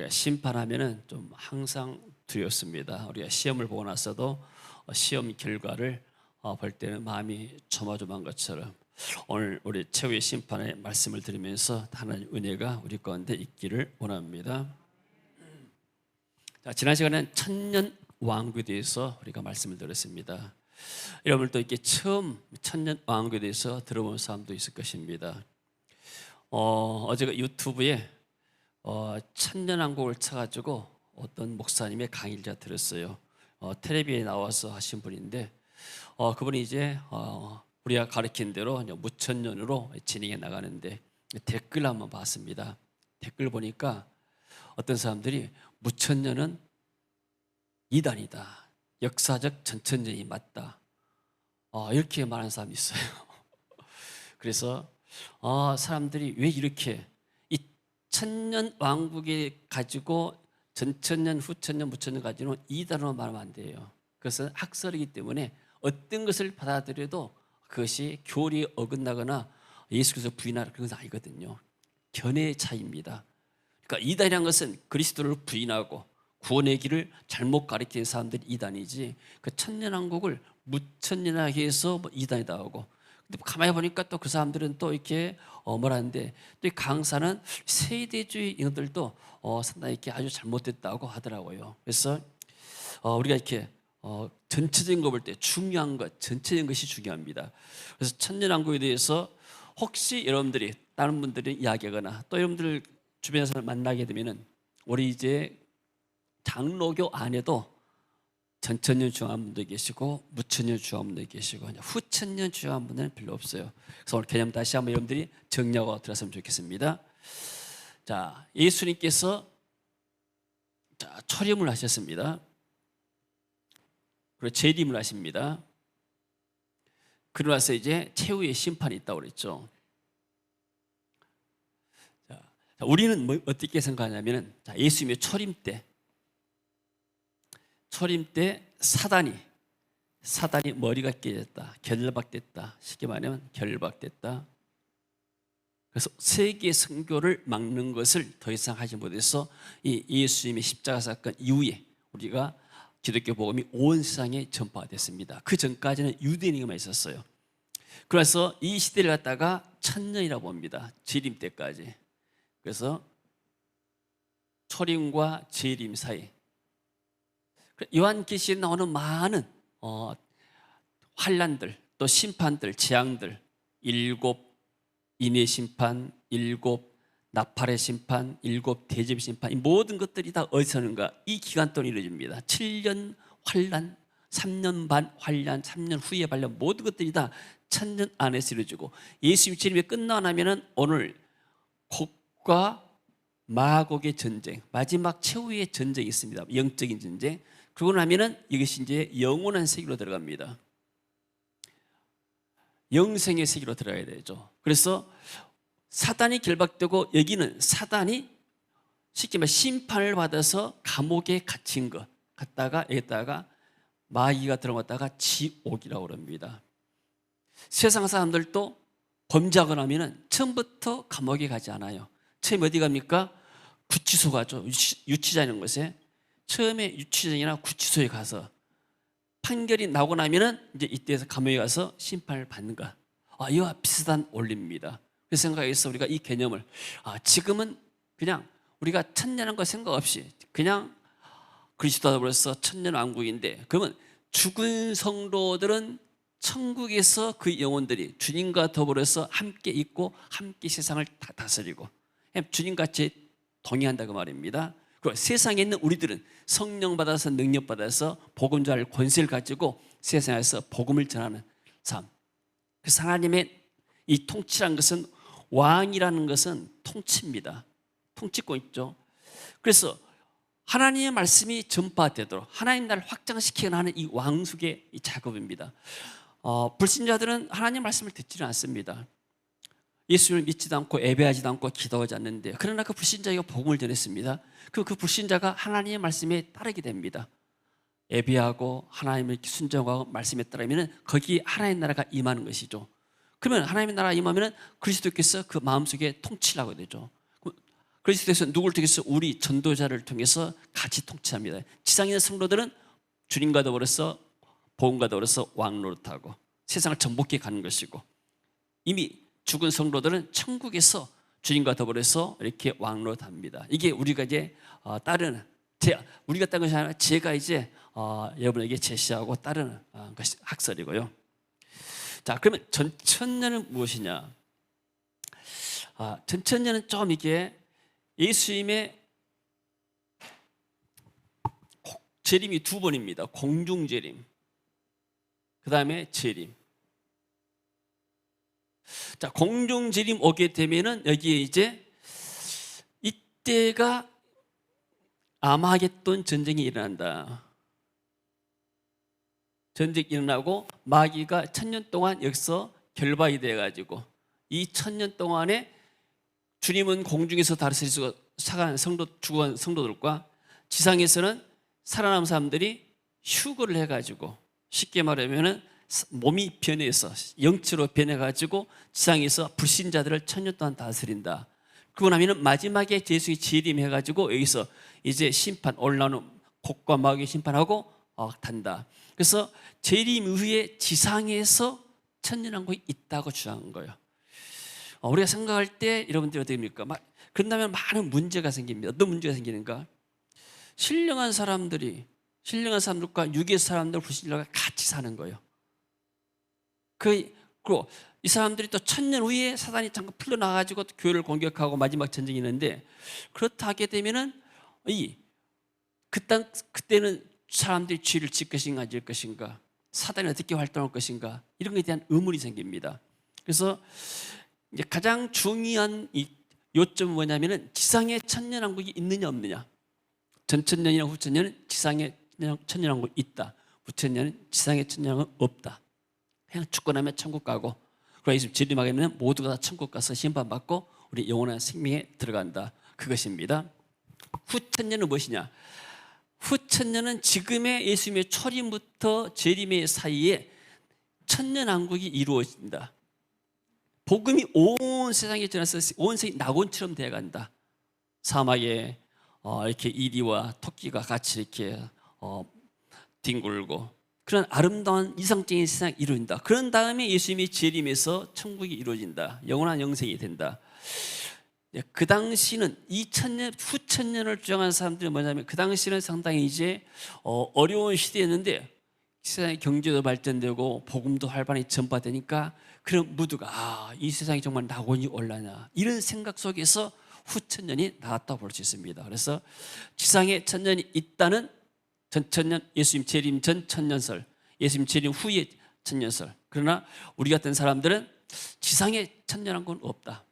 우리가 심판하면은 좀 항상 두렵습니다. 우리가 시험을 보고 나서도 시험 결과를 볼 때는 마음이 조마조마한 것처럼 오늘 우리 최후의 심판의 말씀을 들으면서 하나님 은혜가 우리 가운데 있기를 원합니다. 자, 지난 시간에는 천년 왕국에 대해서 우리가 말씀을 들었습니다. 여러분도 이렇게 처음 천년 왕국에 대해서 들어본 사람도 있을 것입니다. 어제 유튜브에 천년왕국을 쳐가지고 어떤 목사님의 강의를 제가 들었어요. 텔레비에 나와서 하신 분인데 그분이 이제 우리가 가르친 대로 무천년으로 진행해 나가는데 댓글 한번 봤습니다. 댓글 보니까 어떤 사람들이 무천년은 이단이다, 역사적 전천년이 맞다, 이렇게 말하는 사람이 있어요. 그래서 사람들이 왜 이렇게 천년 왕국에 가지고 전천년, 후천년, 무천년 가지고는 이단으로 말하면 안 돼요. 그것은 학설이기 때문에 어떤 것을 받아들여도 그것이 교리에 어긋나거나 예수께서 부인하라 그런 것은 아니거든요. 견해의 차이입니다. 그러니까 이단이라는 것은 그리스도를 부인하고 구원의 길을 잘못 가르치는 사람들이 이단이지, 그 천년왕국을 무천년하게 해서 이단이다 하고, 근데 가만히 보니까 또 그 사람들은 또 이렇게 뭐라는데, 또 이 강사는 세대주의 이것들도 상당히 이렇게 아주 잘못됐다고 하더라고요. 그래서 우리가 이렇게 전체적인 거 볼 때 중요한 것, 전체적인 것이 중요합니다. 그래서 천년왕국에 대해서 혹시 여러분들이 다른 분들이 이야기하거나 또 여러분들 주변에서 만나게 되면은, 우리 이제 장로교 안에도 전천년 주장한 분도 계시고 무천년 주장한 분도 계시고 후천년 주장한 분들은 별로 없어요. 그래서 오늘 개념 다시 한번 여러분들이 정리하고 들었으면 좋겠습니다. 자, 예수님께서 초림을 하셨습니다. 그리고 재림을 하십니다. 그러고 나서 이제 최후의 심판이 있다고 그랬죠. 자, 우리는 어떻게 생각하냐면은, 예수님의 초림 때 사단이 머리가 깨졌다, 결박됐다, 쉽게 말하면 결박됐다. 그래서 세계 선교를 막는 것을 더 이상 하지 못해서 이 예수님의 십자가 사건 이후에 우리가 기독교 복음이 온 세상에 전파됐습니다. 그 전까지는 유대인에게만 있었어요. 그래서 이 시대를 갖다가 천년이라고 봅니다. 재림 때까지. 그래서 초림과 재림 사이, 요한계시에 나오는 많은 환난들, 또 심판들, 재앙들, 7 인의 심판, 7 나팔의 심판, 7 대접의 심판, 이 모든 것들이 다 어디서 오는가? 이 기간 동안 이루어집니다. 7년 환난, 3년 반 환난, 3년 후에 환난, 모든 것들이 다 천년 안에서 이루어지고, 예수님 재림이 끝나고 나면은 오늘 곡과 마곡의 전쟁, 마지막 최후의 전쟁이 있습니다. 영적인 전쟁. 그러고 나면은 이것이 이제 영원한 세계로 들어갑니다. 영생의 세계로 들어가야 되죠. 그래서 사단이 결박되고, 여기는 사단이 쉽게 말해 심판을 받아서 감옥에 갇힌 것, 갔다가 여기다가 마귀가 들어갔다가 지옥이라고 합니다. 세상 사람들도 범죄하고 나면은 처음부터 감옥에 가지 않아요. 처음에 어디 갑니까? 구치소 가죠. 유치자는 것에 처음에 유치장이나 구치소에 가서 판결이 나고 나면은 이제 이때에서 감옥에 가서 심판을 받는 것. 이와 비슷한 원리입니다. 그래서 생각해서 우리가 이 개념을 지금은 그냥 우리가 천년한 거 생각 없이 그냥 그리스도와 더불어서 천년 왕국인데, 그러면 죽은 성도들은 천국에서 그 영혼들이 주님과 더불어서 함께 있고 함께 세상을 다스리고 주님같이 동의한다고 말입니다. 그리고 세상에 있는 우리들은 성령 받아서 능력 받아서 복음 전할 권세를 가지고 세상에서 복음을 전하는 삶. 그래서 하나님의 이 통치라는 것은, 왕이라는 것은 통치입니다. 통치권 있죠. 그래서 하나님의 말씀이 전파되도록 하나님 나라를 확장시키는 하는 이 왕숙의 이 작업입니다. 불신자들은 하나님의 말씀을 듣지는 않습니다. 예수를 믿지도 않고 예배하지도 않고 기도하지 않는데, 그러나 그 불신자가 복음을 전했습니다. 그 불신자가 하나님의 말씀에 따르게 됩니다. 예배하고 하나님을 순종하고 말씀에 따르면 거기 하나님의 나라가 임하는 것이죠. 그러면 하나님의 나라가 임하면 그리스도께서 그 마음속에 통치를 하게 되죠. 그리스도에서 누구를 통해서? 우리 전도자를 통해서 같이 통치합니다. 지상에 있는 성도들은 주님과 더불어서 복음과 더불어서 왕노릇하고 세상을 정복해 가는 것이고, 이미 죽은 성도들은 천국에서 주님과 더불어서 이렇게 왕노릇합니다. 이게 우리가 이제 따르는, 우리가 따른 것이 아니라 제가 이제 여러분에게 제시하고 따르는 것이 학설이고요. 자, 그러면 전천년은 무엇이냐? 전천년은 좀 이게 예수님의 재림이 두 번입니다. 공중재림, 그 다음에 재림. 자, 공중재림 오게 되면은 여기에 이제 이때가 아마겟돈 전쟁이 일어난다. 전쟁이 일어나고 마귀가 1000년 동안 여기서 결박이 돼가지고 이 1000년 동안에 주님은 공중에서 다스리시고 사간 죽은 성도들과 지상에서는 살아남은 사람들이 휴거를 해가지고, 쉽게 말하면은 몸이 변해서 영체로 변해가지고 지상에서 불신자들을 1000년 동안 다스린다. 그러고 나면은 마지막에 예수의 재림해가지고 여기서 이제 심판, 올라오는 곡과 마귀의 심판하고 단다. 그래서 재림 이후에 지상에서 천년왕국이 있다고 주장한 거예요. 우리가 생각할 때 여러분들이 어떻게 됩니까? 그런다면 많은 문제가 생깁니다. 어떤 문제가 생기는가? 신령한 사람들과 유괴 사람들, 불신자가 같이 사는 거예요. 그리고 이 사람들이 또 1000년 후에 사단이 잠깐 풀려나가지고 교회를 공격하고 마지막 전쟁이 있는데, 그렇다 하게 되면은 그때는 사람들이 죄를 질 것인가 질 것인가, 사단이 어떻게 활동할 것인가, 이런 것에 대한 의문이 생깁니다. 그래서 이제 가장 중요한 이 요점은 뭐냐면은 지상에 천년왕국이 있느냐 없느냐. 전천년이나 후천년은 지상에 천년왕국이 있다, 후천년은 지상에 천년왕국은 없다. 그냥 죽고 나면 천국 가고, 그리고 예수 재림하게 되면 모두가 다 천국 가서 심판받고 우리 영원한 생명에 들어간다. 그것입니다. 후천년은 무엇이냐? 후천년은 지금의 예수님의 초림부터 재림의 사이에 천년왕국이 이루어진다. 복음이 온 세상에 전해서 온 세상이 낙원처럼 되어간다. 사막에 이렇게 이리와 토끼가 같이 이렇게 뒹굴고 그런 아름다운 이상적인 세상이 이루어진다. 그런 다음에 예수님이 재림해서 천국이 이루어진다. 영원한 영생이 된다. 그 당시는 2000년, 후천년을 주장하는 사람들이 뭐냐면, 그 당시는 상당히 이제 어려운 시대였는데 세상의 경제도 발전되고 복음도 활발히 전파되니까 그런 무드가 이 세상이 정말 낙원이 올라냐, 이런 생각 속에서 후천년이 나왔다고 볼 수 있습니다. 그래서 지상에 천년이 있다는 전천년, 예수님 재림 전 천년설, 예수님 재림 후의 천년설. 그러나 우리 같은 사람들은 지상에 천년왕국은 없다.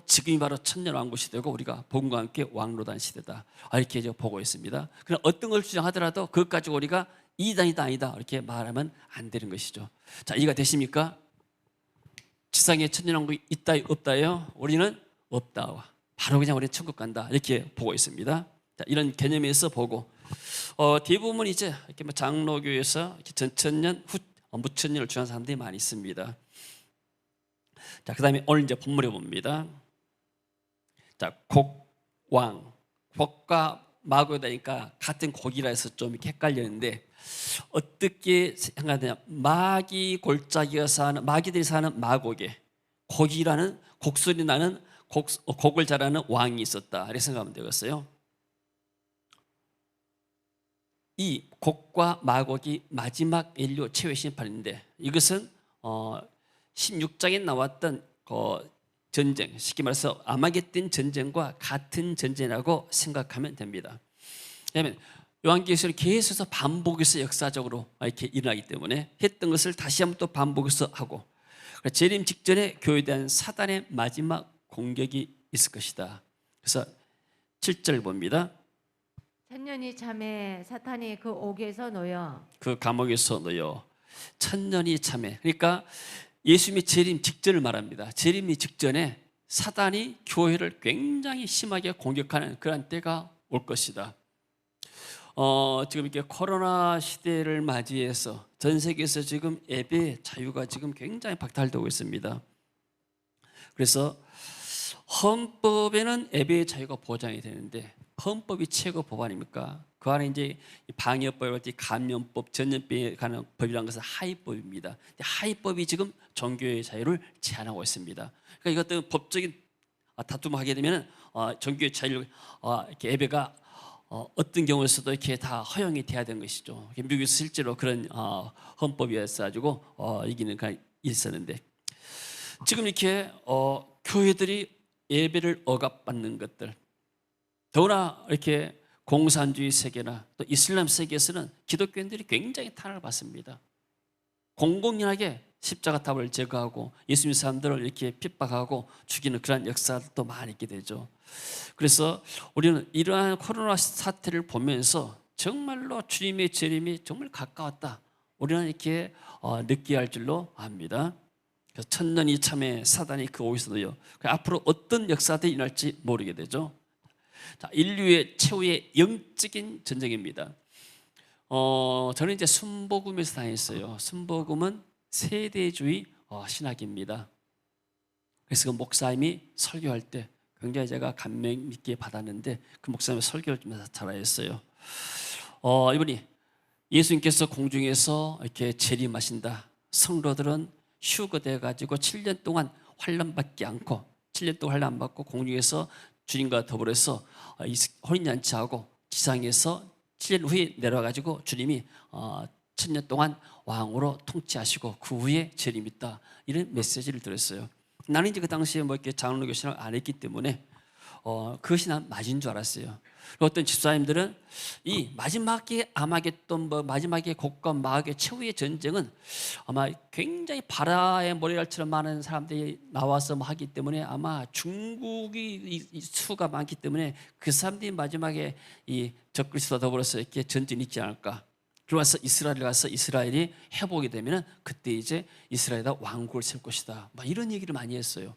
지금이 바로 천년왕국 시대고 우리가 복음과 함께 왕노단 시대다. 이렇게 보고 있습니다. 그러나 어떤 걸 주장하더라도 그것 가지고 우리가 이단이다 아니다 이렇게 말하면 안 되는 것이죠. 자, 이해가 되십니까? 지상에 천년왕국이 있다 없다요? 우리는 없다. 바로 그냥 우리 천국 간다 이렇게 보고 있습니다. 자, 이런 개념에서 보고 대부분 이제 이렇게 장로교에서 이렇게 전천년, 무천년을 주장하는 사람들이 많이 있습니다. 자, 그 다음에 오늘 이제 본문에 봅니다. 자, 곡과 마고다니까 같은 곡이라 해서 좀 이렇게 헷갈리는데, 어떻게 생각하냐? 마귀들이 사는 마곡에 곡이라는, 곡소리 나는 곡을 잘하는 왕이 있었다 이렇게 생각하면 되겠어요. 이 곡과 마곡이 마지막 인류 최후의 심판인데, 이것은 16장에 나왔던 전쟁, 쉽게 말해서 아마겟돈 전쟁과 같은 전쟁이라고 생각하면 됩니다. 왜냐하면 요한계시록은 계속해서 반복해서 역사적으로 이렇게 일어나기 때문에 했던 것을 다시 한번 또 반복해서 하고, 재림 직전에 교회에 대한 사단의 마지막 공격이 있을 것이다. 그래서 7절 봅니다. 천년이 참에 사탄이 그 옥에서 놓여, 그 감옥에서 놓여. 천년이 참에, 그러니까 예수님의 재림 직전을 말합니다. 재림이 직전에 사단이 교회를 굉장히 심하게 공격하는 그런 때가 올 것이다. 지금 이렇게 코로나 시대를 맞이해서 전 세계에서 지금 예배 자유가 지금 굉장히 박탈되고 있습니다. 그래서 헌법에는 예배의 자유가 보장이 되는데 헌법이 최고 법 아닙니까? 그 안에 이제 방역법, 감염법, 전염병에 관한 법이라는 것은 하위법입니다. 하위법이 지금 종교의 자유를 제한하고 있습니다. 그러니까 이것도 법적인 다툼을 하게 되면 종교의 자유를 이렇게 예배가 어떤 경우에서도 이렇게 다 허용이 돼야 되는 것이죠. 미국에서 실제로 그런 헌법이었어가지고 이기는 가 있었는데 지금 이렇게 교회들이 예배를 억압받는 것들, 더구나 이렇게 공산주의 세계나 또 이슬람 세계에서는 기독교인들이 굉장히 탄압을 받습니다. 공공연하게 십자가 탑을 제거하고 예수 믿는 사람들을 이렇게 핍박하고 죽이는 그런 역사도 많이 있게 되죠. 그래서 우리는 이러한 코로나 사태를 보면서 정말로 주님의 재림이 정말 가까웠다, 우리는 이렇게 느껴야 할 줄로 압니다. 그래서 천년이 참에 사단이 그 오기서도요, 앞으로 어떤 역사들이 일어날지 모르게 되죠. 자, 인류의 최후의 영적인 전쟁입니다. 저는 이제 순복음에서 다녔어요. 순복음은 세대주의 신학입니다. 그래서 그 목사님이 설교할 때 굉장히 제가 감명 있게 받았는데 그 목사님의 설교를 좀 잘했어요. 이분이 예수님께서 공중에서 이렇게 재림하신다, 성도들은 휴거돼 가지고 7년 동안 환난받지 않고 7년 동안 환난 안 받고 공중에서 주님과 더불어서 혼인잔치하고 지상에서 7년 후에 내려와가지고 주님이 1000년 동안 왕으로 통치하시고 그 후에 재림이 있다, 이런 메시지를 들었어요. 나는 이제 그 당시에 뭐 이렇게 장로교 신학을 안 했기 때문에 그것이 난 맞은 줄 알았어요. 어떤 집사님들은 이 마지막에 아마겟돈, 마지막에 곡과 마귀의 최후의 전쟁은 아마 굉장히 바다의 모래알처럼 많은 사람들이 나와서 하기 때문에 아마 중국이 이 수가 많기 때문에 그 사람들이 마지막에 이 적그리스도와 더불어서 이렇게 전쟁이 있지 않을까. 그러고 와서 이스라엘에 가서 이스라엘이 회복이 되면 그때 이제 이스라엘에다 왕국을 세울 것이다, 막 이런 얘기를 많이 했어요.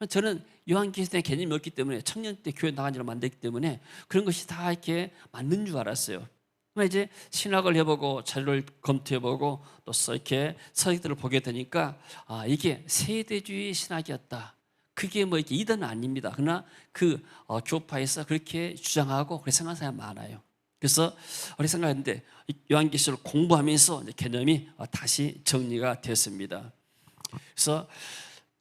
저는 요한계시록의 개념이 없기 때문에 청년 때 교회 나간 지를 만들기 때문에 그런 것이 다 이렇게 맞는 줄 알았어요. 이제 신학을 해보고 자료를 검토해보고 또 이렇게 서적들을 보게 되니까 이게 세대주의 신학이었다. 그게 뭐 이렇게 이단은 아닙니다. 그러나 그 교파에서 그렇게 주장하고 그렇게 생각하는 사람이 많아요. 그래서 우리 생각했는데 요한계시록을 공부하면서 개념이 다시 정리가 됐습니다. 그래서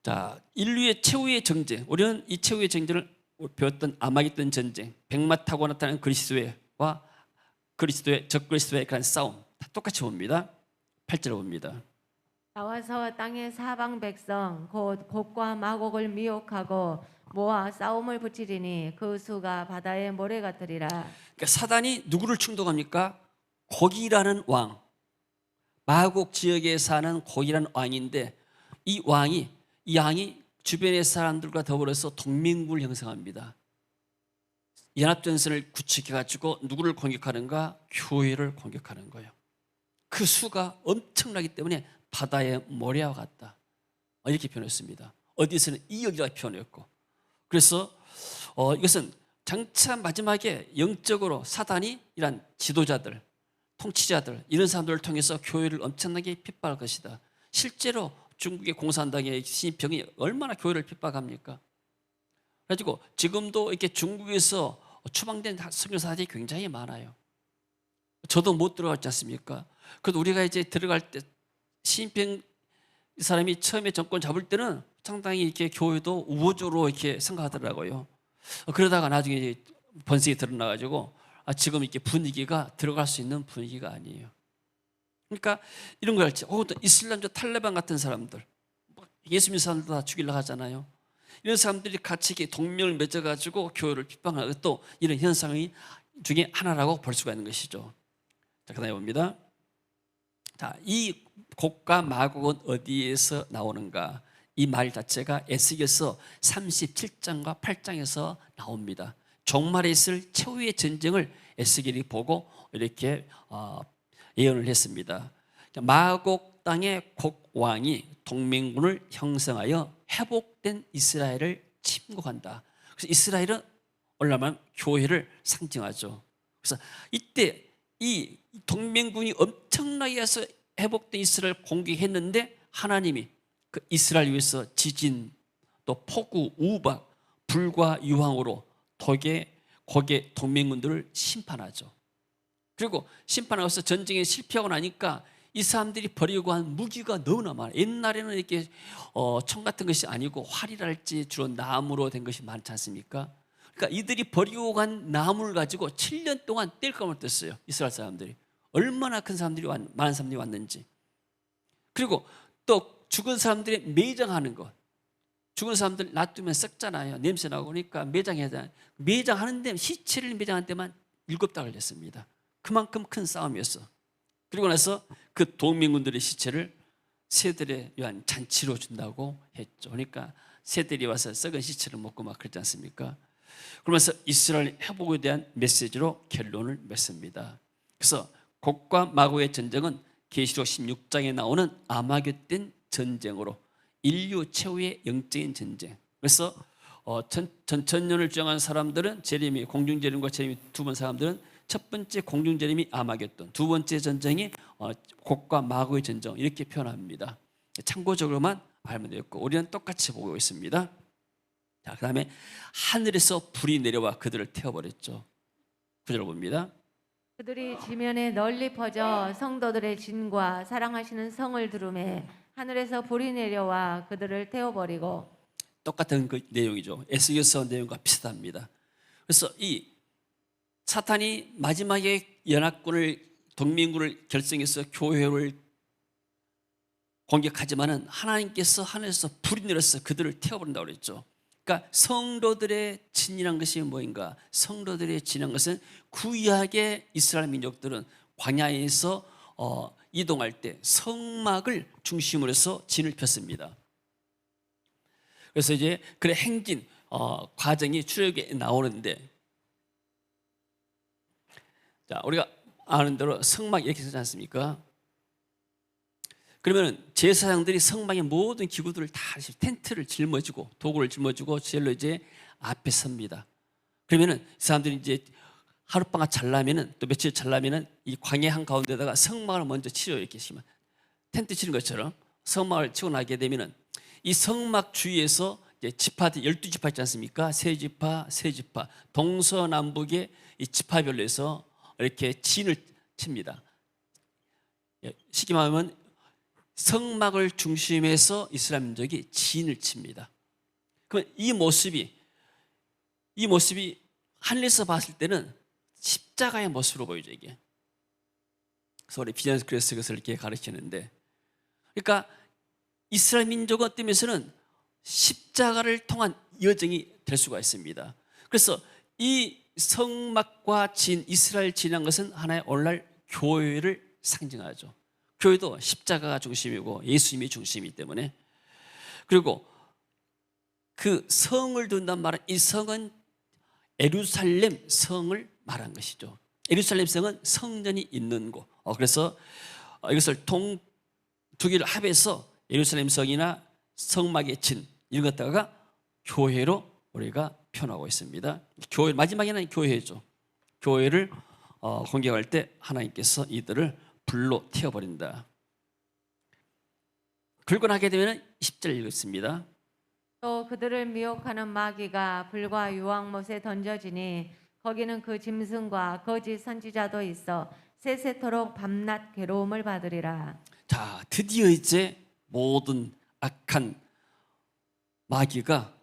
자, 인류의 최후의 전쟁, 우리는 이 최후의 전쟁을 배웠던 아마겟돈 전쟁, 백마 타고 나타나는 그리스도와 그리스도의 적그리스도의 그런 싸움 다 똑같이 봅니다. 8절을 봅니다. 나와서 땅의 사방 백성 곧 곡과 마곡을 미혹하고 모아 싸움을 붙이리니 그 수가 바다의 모래 같으리라. 그러니까 사단이 누구를 충동합니까? 곡이라는 왕, 마곡 지역에 사는 곡이라는 왕인데 이 양이 주변의 사람들과 더불어서 동맹국을 형성합니다. 연합전선을 구축해가지고 누구를 공격하는가? 교회를 공격하는 거예요. 그 수가 엄청나기 때문에 바다의 모래와 같다, 이렇게 표현했습니다. 어디서는 2억이라고 표현했고, 그래서 이것은 장차 마지막에 영적으로 사단이 이런 지도자들, 통치자들, 이런 사람들을 통해서 교회를 엄청나게 핍박할 것이다. 실제로 중국의 공산당의 시진핑이 얼마나 교회를 핍박합니까? 그래가지고 지금도 이렇게 중국에서 추방된 선교사들이 굉장히 많아요. 저도 못 들어갔지 않습니까? 그래도 우리가 이제 들어갈 때 시진핑 사람이 처음에 정권 잡을 때는 상당히 이렇게 교회도 우호적으로 이렇게 생각하더라고요. 그러다가 나중에 이제 번식이 드러나가지고 지금 이렇게 분위기가 들어갈 수 있는 분위기가 아니에요. 그러니까 이런 걸 알지. 또 이슬람교 탈레반 같은 사람들, 예수 믿는 사람들 다 죽이려고 하잖아요. 이런 사람들이 같이 동맹을 맺어가지고 교회를 핍박하고 또 이런 현상이 중에 하나라고 볼 수가 있는 것이죠. 자, 그다음에 봅니다. 자, 이 곡과 마곡은 어디에서 나오는가? 이 말 자체가 에스겔서 37장과 8장에서 나옵니다. 종말에 있을 최후의 전쟁을 에스겔이 보고 이렇게 예언을 했습니다. 마곡 땅의 곡왕이 동맹군을 형성하여 회복된 이스라엘을 침공한다. 그래서 이스라엘은 올라면 교회를 상징하죠. 그래서 이때 이 동맹군이 엄청나게 해서 회복된 이스라엘을 공격했는데 하나님이 그 이스라엘 위해서 지진, 또 폭우, 우박, 불과 유황으로 거기에 동맹군들을 심판하죠. 그리고 심판하고서 전쟁에 실패하고 나니까 이 사람들이 버리고 간 무기가 너무나 많아요. 옛날에는 이렇게 총 같은 것이 아니고 활이랄지 주로 나무로 된 것이 많지 않습니까? 그러니까 이들이 버리고 간 나무를 가지고 7년 동안 뗄감을 떴어요. 이스라엘 사람들이. 얼마나 큰 사람들이 많은 사람들이 왔는지. 그리고 또 죽은 사람들의 매장하는 것. 죽은 사람들 놔두면 썩잖아요. 냄새 나고 그러니까 매장해야 돼. 매장하는 데 시체를 매장하는 데만 7달 걸렸습니다. 그만큼 큰 싸움이었어. 그리고 나서 그 동맹군들의 시체를 새들에 위한 잔치로 준다고 했죠. 그러니까 새들이 와서 썩은 시체를 먹고 막 그러지 않습니까? 그러면서 이스라엘 회복에 대한 메시지로 결론을 맺습니다. 그래서 곡과 마고의 전쟁은 계시록 16장에 나오는 아마겟돈 전쟁으로 인류 최후의 영적인 전쟁. 그래서 전천년을 주장한 사람들은 제레미, 공중제림과 제레미 두 번 사람들은 첫 번째 공중제림이 아마겟돈, 두 번째 전쟁이 곡과 마고의 전쟁 이렇게 표현합니다. 참고적으로만 알면 되겠고 우리는 똑같이 보고 있습니다. 자, 그다음에 하늘에서 불이 내려와 그들을 태워버렸죠. 9절 봅니다. 그들이 지면에 널리 퍼져 성도들의 진과 사랑하시는 성을 두루매 하늘에서 불이 내려와 그들을 태워버리고. 똑같은 그 내용이죠. 에스겔서 내용과 비슷합니다. 그래서 이 사탄이 마지막에 연합군을 동맹군을 결성해서 교회를 공격하지만은 하나님께서 하늘에서 불이 내려서 그들을 태워버린다고 그랬죠. 그러니까 성도들의 진이란 것이 뭐인가? 성도들의 진이란 것은 구약의 이스라엘 민족들은 광야에서 이동할 때 성막을 중심으로 해서 진을 폈습니다. 그래서 이제 그래 행진 과정이 출애굽에 나오는데, 자 우리가 아는 대로 성막 이렇게 쓰지 않습니까? 그러면 제사장들이 성막의 모든 기구들을 다 텐트를 짊어지고 도구를 짊어지고 제일로 이제 앞에 섭니다. 그러면은 이 사람들이 이제 하룻밤 잘라면은 또 며칠 잘라면은 이 광야 한 가운데다가 성막을 먼저 치려 이렇게 치면 텐트 치는 것처럼 성막을 치고 나게 되면은 이 성막 주위에서 이제 지파들 12지파 있지 않습니까? 세 지파 동서남북의 이 지파별로 해서 이렇게 진을 칩니다. 쉽게 말하면 성막을 중심해서 이스라엘 민족이 진을 칩니다. 그러면 이 모습이 하늘에서 봤을 때는 십자가의 모습으로 보이죠, 이게. 그래서 우리 비전스 그래서 그것을 이렇게 가르치는데, 그러니까 이스라엘 민족은 어떤 면에서는 십자가를 통한 여정이 될 수가 있습니다. 그래서 이 성막과 진, 이스라엘 진이라는 것은 하나의 오늘날 교회를 상징하죠. 교회도 십자가가 중심이고 예수님이 중심이기 때문에. 그리고 그 성을 둔단 말은 이 성은 예루살렘 성을 말한 것이죠. 예루살렘 성은 성전이 있는 곳. 그래서 이것을 두 개를 합해서 예루살렘 성이나 성막의 진 이런 것다가 교회로 우리가 표현하고 있습니다. 교회 마지막에는 교회죠. 교회를 공격할 때 하나님께서 이들을 불로 태워버린다. 그러고 나게 되면 10절 읽겠습니다. 또 그들을 미혹하는 마귀가 불과 유황못에 던져지니 거기는 그 짐승과 거짓 선지자도 있어 세세토록 밤낮 괴로움을 받으리라. 자, 드디어 이제 모든 악한 마귀가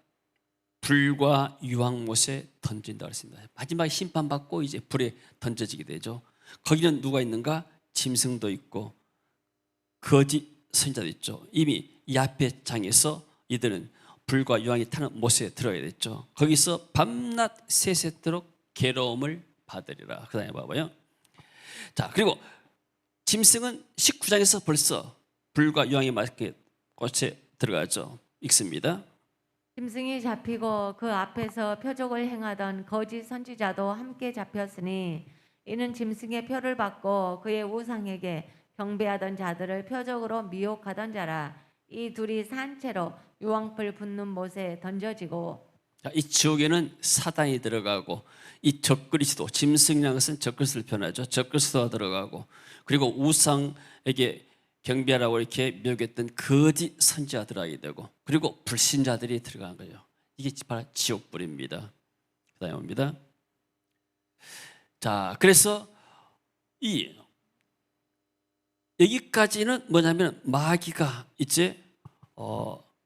불과 유황못에 던진다 그랬습니다. 마지막에 심판받고 이제 불에 던져지게 되죠. 거기는 누가 있는가? 짐승도 있고 거짓 선지자도 있죠. 이미 이 앞에 장에서 이들은 불과 유황이 타는 못에 들어야 됐죠. 거기서 밤낮 세세토록 괴로움을 받으리라. 그 다음에 봐봐요. 자, 그리고 짐승은 19장에서 벌써 불과 유황이 맞게 꽃에 들어가죠. 읽습니다. 짐승이 잡히고 그 앞에서 표적을 행하던 거짓 선지자도 함께 잡혔으니 이는 짐승의 표를 받고 그의 우상에게 경배하던 자들을 표적으로 미혹하던 자라. 이 둘이 산채로 유황불 붙는 못에 던져지고. 자, 이 지옥에는 사단이 들어가고 이 적그리스도, 짐승이라는 것은 적그리스도를 표현하죠. 적그리스도가 들어가고 그리고 우상에게 경배하라고 이렇게 미혹했던 거짓 선지자 들어가게 되고 그리고 불신자들이 들어간 거예요. 이게 바로 지옥불입니다. 그다음에 옵니다. 자, 그래서 이 여기까지는 뭐냐면 마귀가 이제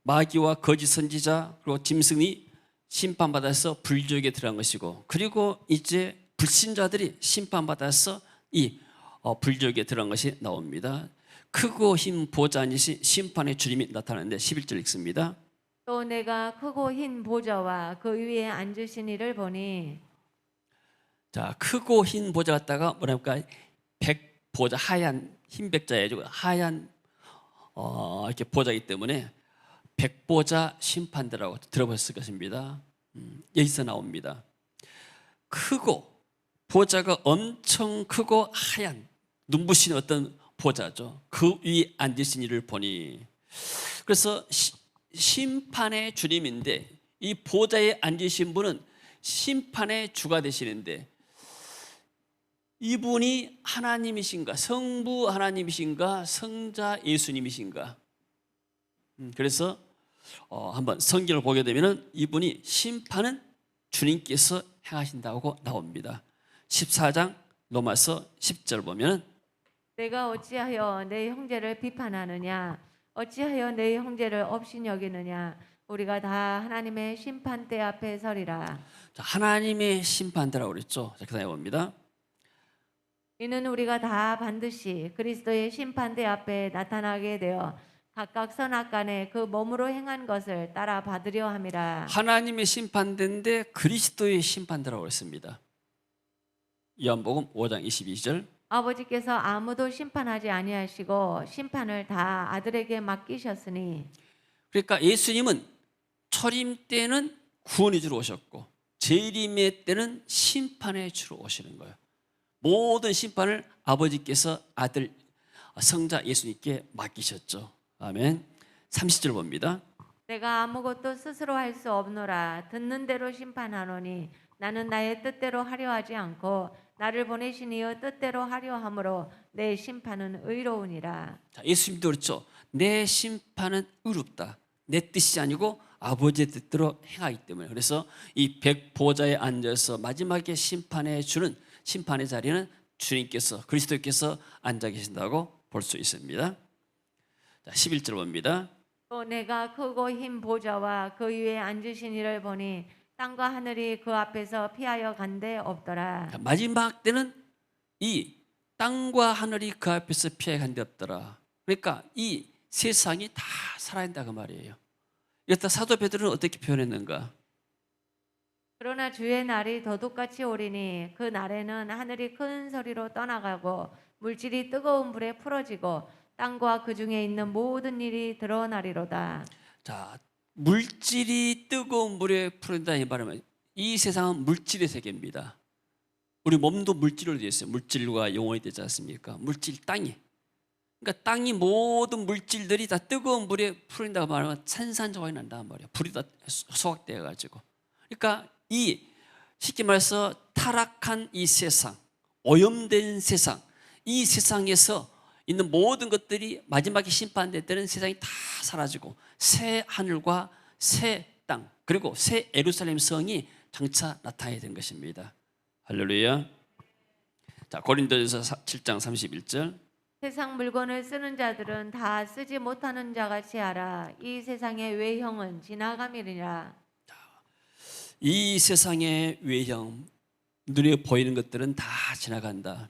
마귀와 거짓 선지자 그리고 짐승이 심판받아서 불지옥에 들어간 것이고, 그리고 이제 불신자들이 심판받아서 이 불지옥에 들어간 것이 나옵니다. 크고 흰 보좌 앉으신 심판의 주님이 나타나는데 11절 읽습니다. 또 내가 크고 흰 보좌와 그 위에 앉으신 이를 보니. 자, 크고 흰 보좌 갖다가 뭐랄까 백보좌, 하얀 흰 백자에 하얀 이렇게 보좌이기 때문에 백보좌 심판대라고 들어보셨을 것입니다. 여기서 나옵니다. 크고 보좌가 엄청 크고 하얀 눈부신 어떤 보좌죠. 그 위에 앉으신 이를 보니. 그래서 심판의 주님인데 이 보좌에 앉으신 분은 심판의 주가 되시는데, 이분이 하나님이신가, 성부 하나님이신가, 성자 예수님이신가. 그래서 한번 성경을 보게 되면 이분이 심판은 주님께서 행하신다고 나옵니다. 14장 로마서 10절 보면 내가 어찌하여 내 형제를 비판하느냐, 어찌하여 내 형제를 없이 여기느냐, 우리가 다 하나님의 심판대 앞에 서리라. 자, 하나님의 심판대라고 그랬죠. 자, 그다음에 봅니다. 이는 우리가 다 반드시 그리스도의 심판대 앞에 나타나게 되어 각각 선악간에 그 몸으로 행한 것을 따라 받으려 함이라. 하나님의 심판대인데 그리스도의 심판대라고 그랬습니다. 요한복음 5장 22절. 아버지께서 아무도 심판하지 아니하시고 심판을 다 아들에게 맡기셨으니. 그러니까 예수님은 초림 때는 구원의 주로 오셨고 재림의 때는 심판의 주로 오시는 거예요. 모든 심판을 아버지께서 아들 성자 예수님께 맡기셨죠. 아멘. 30절 봅니다. 내가 아무것도 스스로 할 수 없노라. 듣는 대로 심판하노니 나는 나의 뜻대로 하려 하지 않고 나를 보내신 이의 뜻대로 하려 함으로 내 심판은 의로우니라. 자, 예수님도 그렇죠. 내 심판은 의롭다. 내 뜻이 아니고 아버지의 뜻대로 행하기 때문에. 그래서 이 백보좌에 앉아서 마지막에 심판해 주는 심판의 자리는 주님께서, 그리스도께서 앉아 계신다고 볼 수 있습니다. 자, 11절 봅니다. 또 내가 크고 흰 보좌와 그 위에 앉으신 이를 보니 땅과 하늘이 그 앞에서 피하여 간데 없더라. 자, 마지막 때는 이 땅과 하늘이 그 앞에서 피해 간데 없더라. 그러니까 이 세상이 다 살아있다 그 말이에요. 이것다 사도 베드로는 어떻게 표현했는가? 그러나 주의 날이 더둑같이 오리니 그 날에는 하늘이 큰 소리로 떠나가고 물질이 뜨거운 불에 풀어지고 땅과 그 중에 있는 모든 일이 드러나리로다. 자, 물질이 뜨거운 물에 풀어진다 이 말은 이 세상은 물질의 세계입니다. 우리 몸도 물질로 되어 있어요. 물질과 영혼이 되지 않습니까? 물질 땅이. 그러니까 땅이 모든 물질들이 다 뜨거운 물에 풀어진다고 말하면 산산조각이 난다는 말이에요. 불이 다 소각되어 가지고. 그러니까 이 쉽게 말해서 타락한 이 세상, 오염된 세상, 이 세상에서 있는 모든 것들이 마지막에 심판될 때는 세상이 다 사라지고 새 하늘과 새 땅 그리고 새 예루살렘 성이 장차 나타나야 된 것입니다. 할렐루야. 자, 고린도전서 7장 31절. 세상 물건을 쓰는 자들은 다 쓰지 못하는 자같이 하라. 이 세상의 외형은 지나감이니라. 이 세상의 외형, 눈에 보이는 것들은 다 지나간다.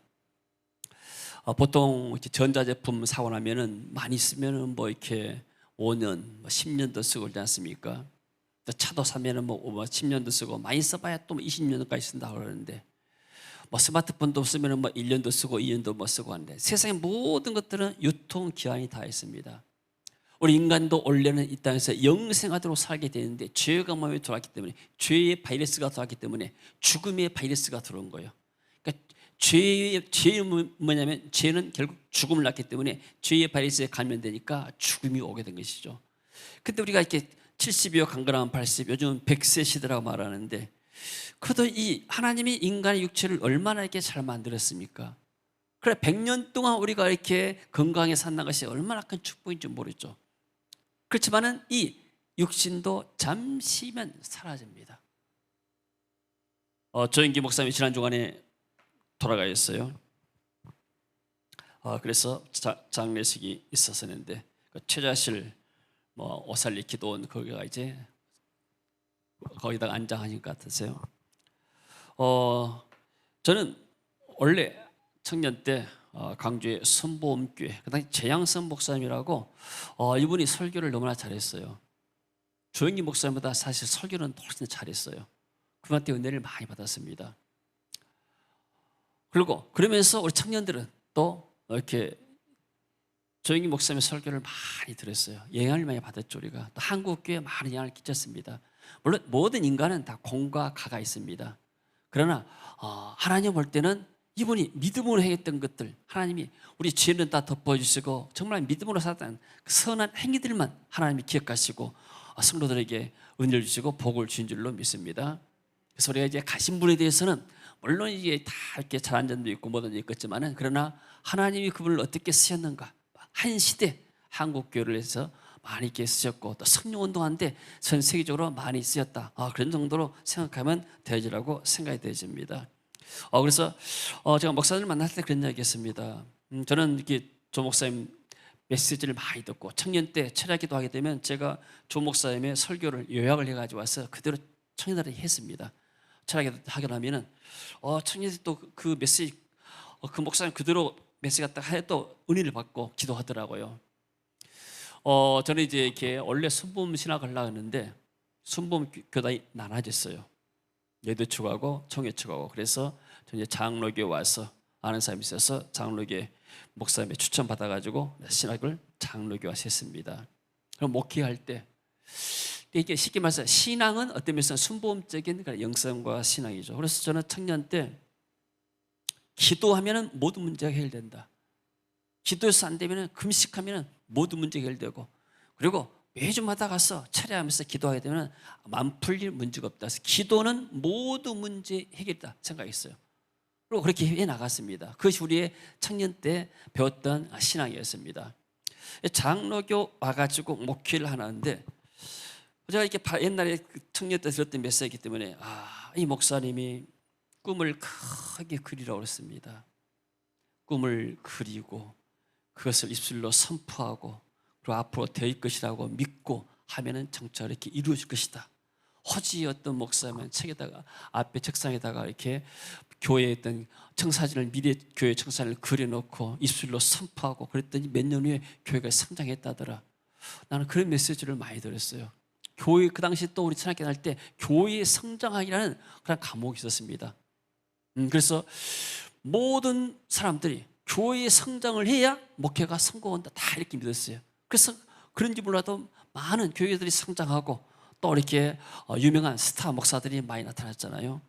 보통 이렇게 전자제품 사고 나면은 많이 쓰면은 뭐 이렇게 5년, 10년도 쓰고 그러지 않습니까? 차도 사면은 뭐 10년도 쓰고 많이 써봐야 또 20년까지 쓴다고 그러는데 뭐 스마트폰도 쓰면은 뭐 1년도 쓰고 2년도 뭐 쓰고 하는데 세상의 모든 것들은 유통 기한이 다 있습니다. 우리 인간도 원래는 이 땅에서 영생하도록 살게 되는데 죄가 몸에 들어왔기 때문에 죄의 바이러스가 들어왔기 때문에 죽음의 바이러스가 들어온 거예요. 그러니까 죄는 뭐냐면 죄는 결국 죽음을 낳기 때문에 죄의 바이러스에 감염되니까 죽음이 오게 된 것이죠. 근데 우리가 이렇게 70이요 강건하면 80, 요즘은 100세 시대라고 말하는데 그래도 이 하나님이 인간의 육체를 얼마나 이렇게 잘 만들었습니까? 그래 100년 동안 우리가 이렇게 건강하게 산다는 것이 얼마나 큰 축복인지 모르죠. 그렇지만은 이 육신도 잠시면 사라집니다. 조영기 목사님이 지난 주간에 돌아가셨어요. 그래서 장례식이 있었었는데 그 최자실 오살리 기도원 거기가 이제 거기다가 안장하신 것 같으세요. 저는 원래 청년 때 광주의 선보험교회 그 당시 재양선 목사님이라고 이분이 설교를 너무나 잘했어요. 조영기 목사님보다 사실 설교는 훨씬 잘했어요. 그분한테 은혜를 많이 받았습니다. 그리고 그러면서 우리 청년들은 또 이렇게 조영기 목사님의 설교를 많이 들었어요. 영향을 많이 받았죠. 우리가 또 한국교회에 많은 영향을 끼쳤습니다. 물론 모든 인간은 다 공과 가가 있습니다. 그러나 하나님 볼 때는 이분이 믿음으로 행했던 것들, 하나님이 우리 죄는 다 덮어주시고 정말 믿음으로 살았던 그 선한 행위들만 하나님이 기억하시고 성도들에게 은혜를 주시고 복을 주신 줄로 믿습니다. 그래서 우리가 이제 가신 분에 대해서는 물론 이게 다 이렇게 잘한 점도 있고 뭐든 있겠지만은 그러나 하나님이 그분을 어떻게 쓰셨는가, 한 시대 한국교회를 해서 많이 이렇게 쓰셨고 또 성령운동한데 전 세계적으로 많이 쓰였다. 그런 정도로 생각하면 되어지라고 생각이 되어집니다. 그래서 제가 목사님을 만날 때 그런 이야기 했습니다. 저는 이렇게 조 목사님 메시지를 많이 듣고 청년 때 철야기도 하게 되면 제가 조 목사님의 설교를 요약을 해가지고 와서 그대로 청년들에게 했습니다. 철야기도 하게 되면은 청년들이 또 그 메시지 그 목사님 그대로 메시지 갖다 해 또 은혜를 받고 기도하더라고요. 저는 이제 이렇게 원래 순복음 신학을 하려고 했는데 순복음 교단이 나눠졌어요. 예도축하고 청해축하고. 그래서 저 이제 장로교에 와서 아는 사람이 있어서 장로교에 목사님의 추천 받아가지고 신학을 장로교에 와서 했습니다. 그럼 목회할 때 이게 쉽게 말해서 신앙은 어떤 면에서 순복음적인 영성과 신앙이죠. 그래서 저는 청년 때 기도하면은 모든 문제가 해결된다. 기도해서 안 되면은 금식하면은 모든 문제가 해결되고, 그리고 매주마다 가서 차례하면서 기도하게 되면 만 풀릴 문제가 없다. 그래서 기도는 모든 문제 해결이다 생각했어요. 그리고 그렇게 해 나갔습니다. 그것이 우리의 청년 때 배웠던 신앙이었습니다. 장로교 와가지고 목회를 하는데 제가 이렇게 옛날에 청년 때 들었던 메시지이기 때문에 이 목사님이 꿈을 크게 그리라고 했습니다. 꿈을 그리고 그것을 입술로 선포하고 그리고 앞으로 될 것이라고 믿고 하면은 정말 이렇게 이루어질 것이다. 호지 어떤 목사면 책에다가 앞에 책상에다가 이렇게 교회에 있던 청사진을 미래 교회 청사진을 그려놓고 입술로 선포하고 그랬더니 몇 년 후에 교회가 성장했다더라. 나는 그런 메시지를 많이 들었어요. 교회 그 당시 또 우리 신학교 다닐 때 교회 성장하기라는 그런 과목이 있었습니다. 그래서 모든 사람들이 교회의 성장을 해야 목회가 성공한다 다 이렇게 믿었어요. 그래서 그런지 몰라도 많은 교회들이 성장하고 또 이렇게 유명한 스타 목사들이 많이 나타났잖아요.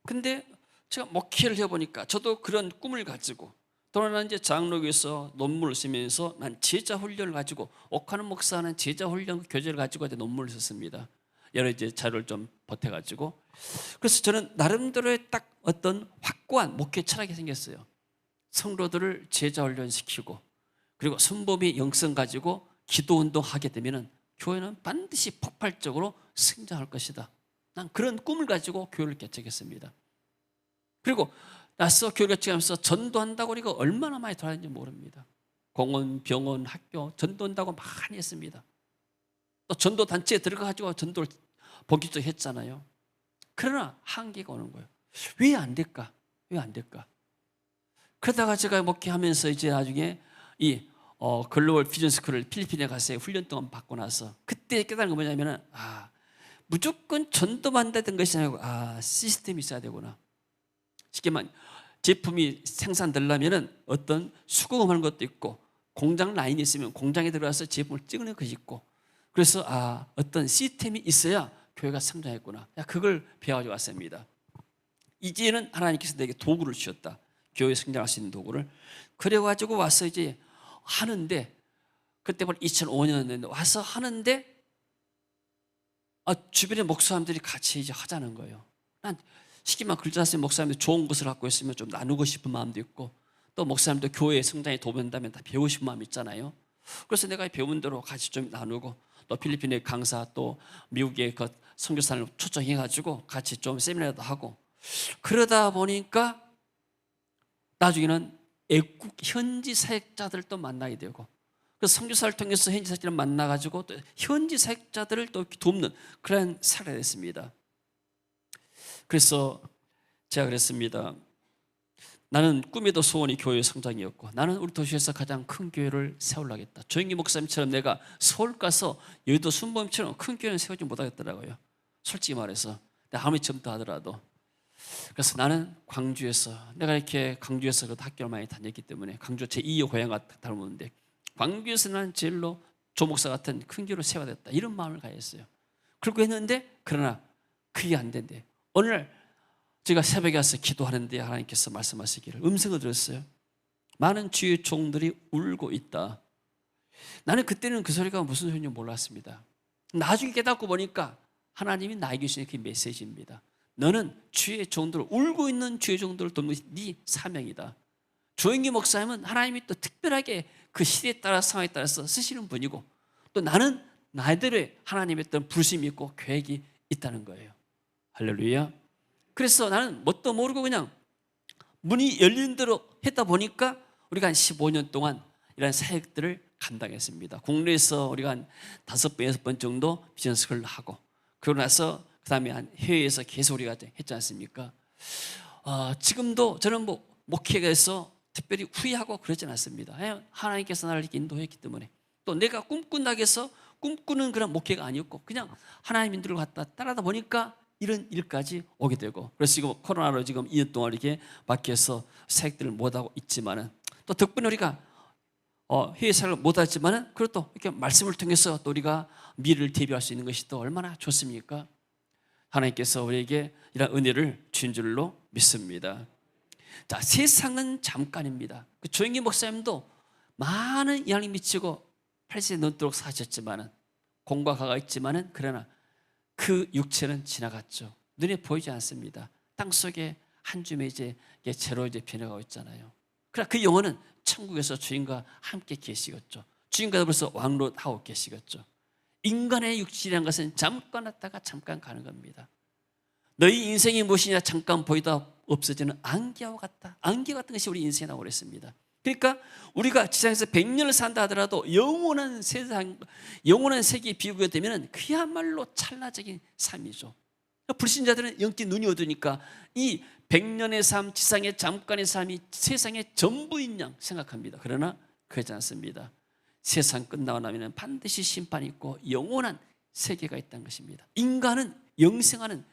근데 제가 목회를 해보니까 저도 그런 꿈을 가지고 또 하나 이제 장로교에서 논문을 쓰면서 난 제자 훈련을 가지고 옥하는 목사는 제자 훈련 교재를 가지고 이제 논문을 썼습니다. 여러 이제 자료를 좀 보태가지고. 그래서 저는 나름대로의 딱 어떤 확고한 목회 철학이 생겼어요. 성도들을 제자 훈련시키고 그리고 순복음의 영성 가지고 기도 운동하게 되면은 교회는 반드시 폭발적으로 성장할 것이다. 난 그런 꿈을 가지고 교회를 개척했습니다. 그리고 나서 교회 개척하면서 전도한다고 우리가 얼마나 많이 돌아다니는지 모릅니다. 공원, 병원, 학교 전도한다고 많이 했습니다. 또 전도 단체에 들어가가지고 전도를 본격적으로 했잖아요. 그러나 한계가 오는 거예요. 왜 안 될까? 왜 안 될까? 그러다가 제가 목회하면서 이제 나중에 이 글로벌 비전 스쿨을 필리핀에 가서 훈련 동안 받고 나서 그때 깨달은 건 뭐냐면은 무조건 전도받는다는 것이 아니고 시스템이 있어야 되구나. 쉽게 말하면 제품이 생산되려면은 어떤 수공업하는 것도 있고 공장 라인이 있으면 공장에 들어가서 제품을 찍는 것이 있고 그래서 어떤 시스템이 있어야 교회가 성장했구나. 그걸 배워가지고 왔습니다. 이제는 하나님께서 내게 도구를 주셨다. 교회 성장할 수 있는 도구를. 그래가지고 와서 이제 하는데 그때 벌써 2005년에 와서 하는데 주변의 목사님들이 같이 이제 하자는 거예요. 난 쉽게 말하면 글자쌤 목사님들 좋은 것을 갖고 있으면 좀 나누고 싶은 마음도 있고 또 목사님도 교회 성장에 도움된다면 다 배우고 싶은 마음이 있잖아요. 그래서 내가 배운 대로 같이 좀 나누고 또 필리핀의 강사 또 미국의 그 선교사를 초청해가지고 같이 좀 세미나도 하고 그러다 보니까 나중에는 애국 현지 사역자들을 또 만나게 되고 그 선교사를 통해서 현지 사역자를 만나가지고 또 현지 사역자들을 또 돕는 그런 사례가 됐습니다. 그래서 제가 그랬습니다. 나는 꿈에도 소원이 교회 성장이었고 나는 우리 도시에서 가장 큰 교회를 세우려겠다. 조영기 목사님처럼 내가 서울 가서 여의도 순복음처럼 큰 교회는 세우지 못하겠더라고요. 솔직히 말해서 아무리 젊다 하더라도. 그래서 나는 광주에서 내가 이렇게 광주에서 그 학교를 많이 다녔기 때문에 광주 제2의 고향 같다 보는데 광주에서 나는 제일로 조 목사 같은 큰 교회를 세워야 되겠다 이런 마음을 가졌어요. 그렇게 했는데 그러나 그게 안 된대. 어느 날 제가 새벽에 와서 기도하는데 하나님께서 말씀하시기를 음성을 들었어요. 많은 주의 종들이 울고 있다. 나는 그때는 그 소리가 무슨 소리인지 몰랐습니다. 나중에 깨닫고 보니까 하나님이 나에게 주신 그 메시지입니다. 너는 주의 종들을 울고 있는 주의 종들을 돕는 것이 네 사명이다. 조영기 목사님은 하나님이 또 특별하게 그 시대에 따라 상황에 따라서 쓰시는 분이고 또 나는 나들의 하나님의 어떤 부르심이 있고 계획이 있다는 거예요. 할렐루야. 그래서 나는 뭣도 모르고 그냥 문이 열린 대로 했다 보니까 우리가 한 15년 동안 이런 사역들을 감당했습니다. 국내에서 우리가 한 5번, 6번 정도 비전스쿨을 하고 그러고 나서 그 다음에 한 해외에서 계속 우리가 했지 않습니까? 지금도 저는 목회에서 특별히 후회하고 그러진 않습니다. 하나님께서 나를 이렇게 인도했기 때문에 또 내가 꿈꾼다고 해서 꿈꾸는 그런 목회가 아니었고 그냥 하나님 인도를 갖다 따라다 보니까 이런 일까지 오게 되고 그래서 지금 코로나로 지금 2년 동안 이렇게 밖에서 사역들을 못하고 있지만은 또 덕분에 우리가 해외 사역을 못하지만은 그래도 이렇게 말씀을 통해서 또 우리가 미래를 대비할 수 있는 것이 또 얼마나 좋습니까? 하나님께서 우리에게 이런 은혜를 주신 줄로 믿습니다. 자, 세상은 잠깐입니다. 그 조영기 목사님도 많은 영향을 미치고 80세 넘도록 사셨지만은 공과 가가 있지만은 그러나 그 육체는 지나갔죠. 눈에 보이지 않습니다. 땅 속에 한 줌에 이제 재로 이제 변해가고 있잖아요. 그러나 그 영혼은 천국에서 주님과 함께 계시겠죠. 주님과 더불어서 왕노릇하고 계시겠죠. 인간의 육신이라는 것은 잠깐 왔다가 잠깐 가는 겁니다. 너희 인생이 무엇이냐 잠깐 보이다 없어지는 안개와 같다. 안개 같은 것이 우리 인생이라고 그랬습니다. 그러니까 우리가 지상에서 100년을 산다 하더라도 영원한 세상, 영원한 세계에 비유가 되면 그야말로 찰나적인 삶이죠. 불신자들은 영적 눈이 어두우니까 이 100년의 삶, 지상의 잠깐의 삶이 세상의 전부인 양 생각합니다. 그러나 그렇지 않습니다. 세상 끝나고 나면 반드시 심판이 있고 영원한 세계가 있다는 것입니다. 인간은 영생하는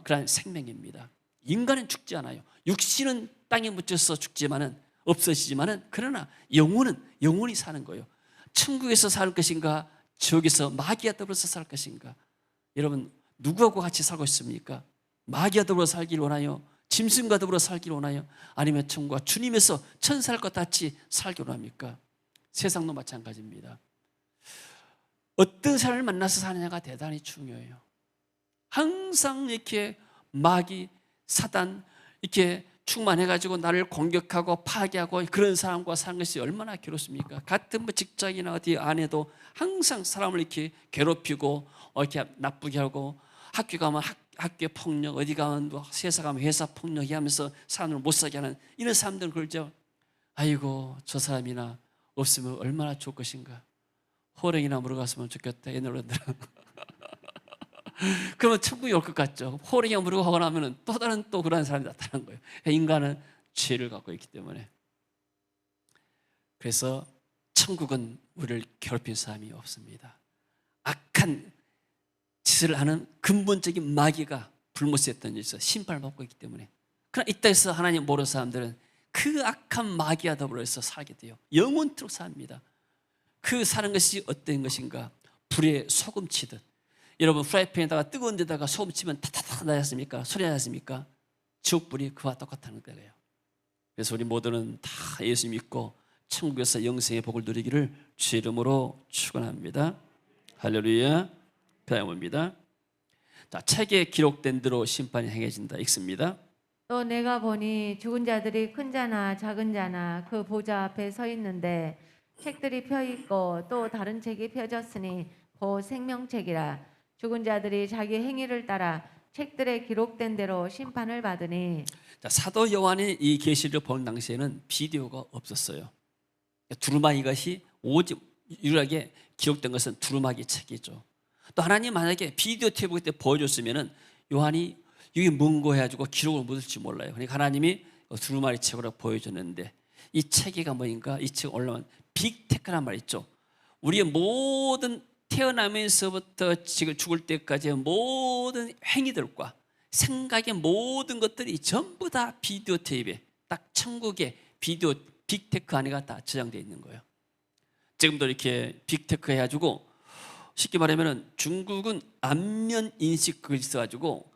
그런 생명입니다. 인간은 죽지 않아요. 육신은 땅에 묻혀서 죽지만은 없어지지만은 그러나 영혼은 영원히 사는 거예요. 천국에서 살 것인가 지옥에서 마귀와 더불어서 살 것인가. 여러분 누구하고 같이 살고 있습니까? 마귀와 더불어 살기를 원하요? 짐승과 더불어 살기를 원하요? 아니면 천국과 주님에서 천사들과 같이 살기를 원합니까? 세상도 마찬가지입니다. 어떤 사람을 만나서 사느냐가 대단히 중요해요. 항상 이렇게 마귀, 사단 이렇게 충만해가지고 나를 공격하고 파괴하고 그런 사람과 사는 것이 얼마나 괴롭습니까? 같은 직장이나 어디 안에도 항상 사람을 이렇게 괴롭히고 이렇게 나쁘게 하고 학교 가면 학교 폭력, 어디 가면 회사 가면 회사 폭력이 하면서 사람을 못 사게 하는 이런 사람들은 그러죠. 아이고 저 사람이나 없으면 얼마나 좋을 것인가. 호랭이나 물어갔으면 좋겠다. 옛날 어른들은. 그러면 천국이 올 것 같죠. 호랭이가 물고 하고 나면 또 다른 또 그런 사람이 나타나는 거예요. 인간은 죄를 갖고 있기 때문에. 그래서 천국은 우리를 괴롭힌 사람이 없습니다. 악한 짓을 하는 근본적인 마귀가 불못했던 일에서 심판을 받고 있기 때문에. 그러나 이 땅에서 하나님 모르는 사람들은 그 악한 마귀와 더불어서 살게 돼요. 영원토록 삽니다. 그 사는 것이 어떤 것인가? 불에 소금 치듯. 여러분 프라이팬에다가 뜨거운 데다가 소금 치면 타타타 나지 않습니까? 소리 나지 않습니까? 지옥불이 그와 똑같다는 거예요. 그래서 우리 모두는 다 예수 믿고 천국에서 영생의 복을 누리기를 주의 이름으로 축원합니다. 할렐루야. 그다음입니다. 자, 책에 기록된 대로 심판이 행해진다. 읽습니다. 또 내가 보니 죽은 자들이 큰 자나 작은 자나 그 보좌 앞에 서 있는데 책들이 펴 있고 또 다른 책이 펴졌으니 보 생명책이라. 죽은 자들이 자기 행위를 따라 책들에 기록된 대로 심판을 받으니. 자, 사도 요한이 이 계시를 본 당시에는 비디오가 없었어요. 두루마기 것이 오직 유일하게 기록된 것은 두루마기 책이죠. 또 하나님 만약에 비디오 테이프 그때 보여줬으면은 요한이 이게 뭔거 해가지고 기록을 묻을지 몰라요. 그러니까 하나님이 두루마기 책으로 보여줬는데, 이 책이가 뭐인가? 이 책 올라온 빅테크란 말 있죠. 우리의 모든 태어나면서부터 지금 죽을 때까지의 모든 행위들과 생각의 모든 것들이 전부 다 비디오 테이프에, 딱 천국의 비디오 빅테크 안에가 다 저장되어 있는 거예요. 지금도 이렇게 빅테크 해가지고, 쉽게 말하면 중국은 안면 인식 그게 있어가지고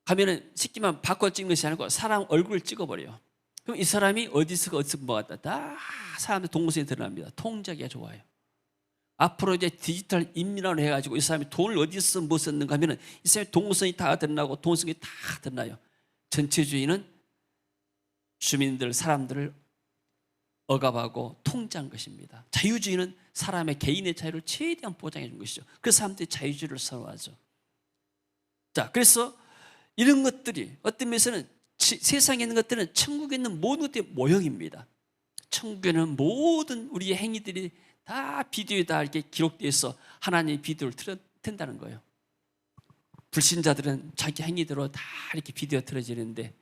가면은 쉽게 말하면 바꿔 찍는 것이 아니고 사람 얼굴을 찍어버려요. 그럼 이 사람이 어디서 뭐 갔다, 다 사람의 동선이 드러납니다. 통제하기가 좋아요. 앞으로 이제 디지털 인민화를 해가지고 이 사람이 돈을 어디서 뭐 썼는가 하면은 이 사람의 동선이 다 드러나고 동선이 다 드러나요. 전체주의는 주민들, 사람들을 억압하고 통제한 것입니다. 자유주의는 사람의 개인의 자유를 최대한 보장해 준 것이죠. 그래서 사람들이 자유주의를 선호하죠. 자, 그래서 이런 것들이 어떤 면에서는 세상에 있는 것들은 천국에 있는 모든 것들의 모형입니다. 천국에는 모든 우리의 행위들이 다 비디오에 다 이렇게 기록되어 있어 하나님의 비디오를 튼다는 거예요. 불신자들은 자기 행위대로 다 이렇게 비디오 틀어지는데,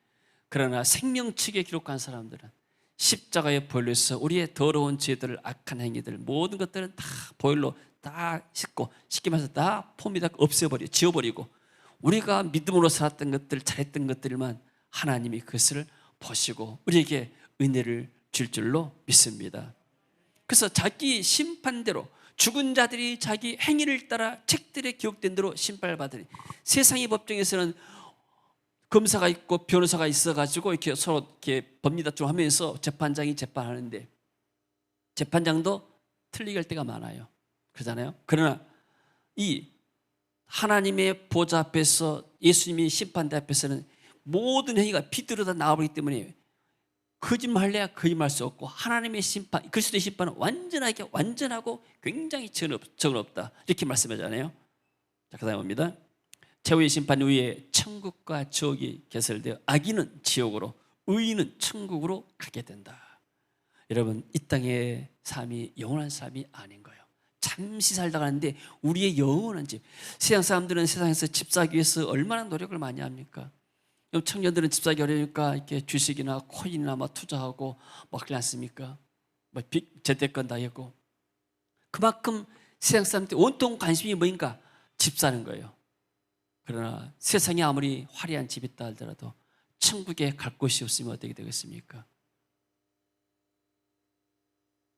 그러나 생명책에 기록한 사람들은 십자가의 보혈로서 우리의 더러운 죄들을, 악한 행위들, 모든 것들은 다 보혈로 다 씻고, 쉽게 말해서 다 폼이 다 없애버리고 지워버리고, 우리가 믿음으로 살았던 것들, 잘했던 것들만 하나님이 그것을 보시고 우리에게 은혜를 줄 줄로 믿습니다. 그래서 자기 심판대로 죽은 자들이 자기 행위를 따라 책들에 기록된 대로 심판을 받으니, 세상의 법정에서는 검사가 있고 변호사가 있어가지고 이렇게 서로 이렇게 법리다툼 하면서 재판장이 재판하는데, 재판장도 틀리게 할 때가 많아요. 그러잖아요. 그러나 이 하나님의 보좌 앞에서, 예수님이 심판대 앞에서는 모든 행위가 비디오로 다 나와버리기 때문에 거짓말해야 거짓말할 수 없고, 하나님의 심판, 그리스도의 심판은 완전하게 완전하고 굉장히 정은 없다, 이렇게 말씀하잖아요. 자, 그 다음에 봅니다. 최후의 심판 후에 천국과 지옥이 개설되어 악인은 지옥으로, 의인은 천국으로 가게 된다. 여러분, 이 땅의 삶이 영원한 삶이 아닌 거예요. 잠시 살다 가는데 우리의 영원한 집, 세상 사람들은 세상에서 집 사기 위해서 얼마나 노력을 많이 합니까? 청년들은 집 사기 어려우니까 이렇게 주식이나 코인이나 막 투자하고 막 그러지 않습니까? 뭐 재테크건 다 했고, 그만큼 세상 사람들 온통 관심이 뭐인가? 집 사는 거예요. 그러나 세상에 아무리 화려한 집이 있다 하더라도 천국에 갈 곳이 없으면 어떻게 되겠습니까?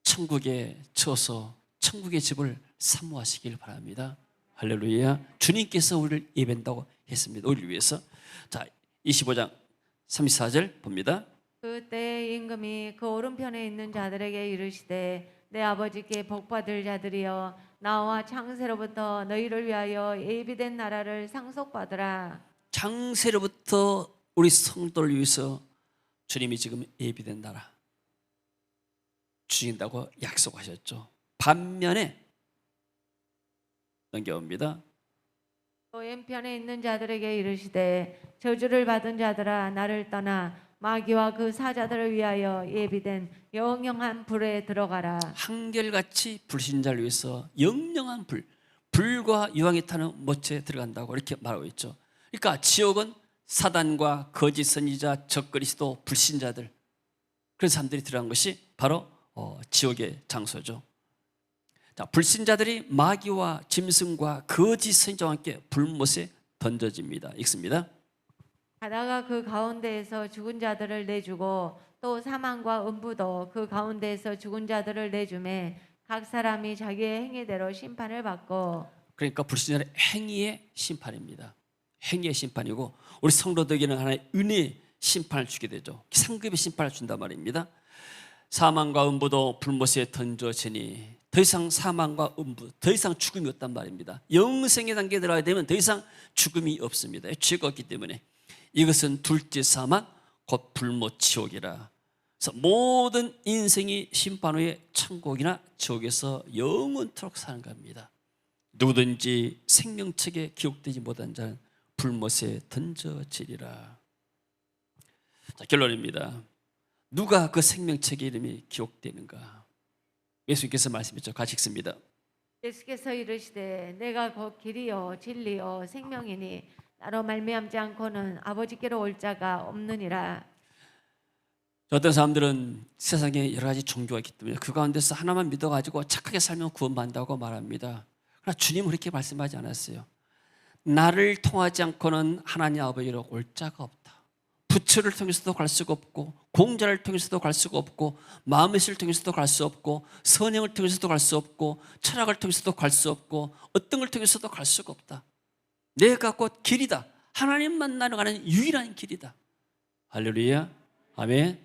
천국에 쳐서 천국의 집을 사모하시길 바랍니다. 할렐루야. 주님께서 우리를 예배한다고 했습니다. 우리를 위해서. 자, 25장 34절 봅니다. 그때 임금이 그 오른편에 있는 자들에게 이르시되, 내 아버지께 복받을 자들이여, 나와 창세로부터 너희를 위하여 예비된 나라를 상속받으라. 창세로부터 우리 성도를 위해서 주님이 지금 예비된 나라 주신다고 약속하셨죠. 반면에 넘겨옵니다. 왼편에 있는 자들에게 이르시되, 저주를 받은 자들아, 나를 떠나 마귀와 그 사자들을 위하여 예비된 영영한 불에 들어가라. 한결같이 불신자를 위해서 영영한 불과 유황이 타는 못에 들어간다고 이렇게 말하고 있죠. 그러니까 지옥은 사단과 거짓 선지자, 적그리스도, 불신자들, 그런 사람들이 들어간 것이 바로 지옥의 장소죠. 자, 불신자들이 마귀와 짐승과 거짓 선지자와 함께 불못에 던져집니다. 읽습니다. 바다가 그 가운데에서 죽은 자들을 내주고, 또 사망과 음부도 그 가운데에서 죽은 자들을 내주매, 각 사람이 자기의 행위대로 심판을 받고. 그러니까 불신자의 행위의 심판입니다. 행위의 심판이고, 우리 성도들에게는 하나의 은혜의 심판을 주게 되죠. 상급의 심판을 준단 말입니다. 사망과 음부도 불못에 던져지니, 더 이상 사망과 음부, 더 이상 죽음이 없단 말입니다. 영생의 단계에 들어가게 되면 더 이상 죽음이 없습니다. 죄가 없기 때문에. 이것은 둘째 사망, 곧 불못 지옥이라. 그래서 모든 인생이 심판 후에 천국이나 지옥에서 영원토록 사는 겁니다. 누구든지 생명책에 기록되지 못한 자는 불못에 던져지리라. 자, 결론입니다. 누가 그 생명책의 이름이 기록되는가? 예수님께서 말씀했죠. 같이 읽습니다. 예수께서 이르시되 내가 곧 길이요 진리요 생명이니 나로 말미암지 않고는 아버지께로 올 자가 없느니라. 어떤 사람들은 세상에 여러 가지 종교가 있기 때문에 그 가운데서 하나만 믿어가지고 착하게 살면 구원받는다고 말합니다. 그러나 주님은 그렇게 말씀하지 않았어요. 나를 통하지 않고는 하나님 아버지로 올 자가 없다. 부처를 통해서도 갈 수가 없고, 공자를 통해서도 갈 수가 없고, 마음의 수를 통해서도 갈 수 없고, 선행을 통해서도 갈 수 없고, 철학을 통해서도 갈 수 없고, 어떤 걸 통해서도 갈 수가 없다. 내가 곧 길이다. 하나님 만나러 가는 유일한 길이다. 할렐루야. 아멘.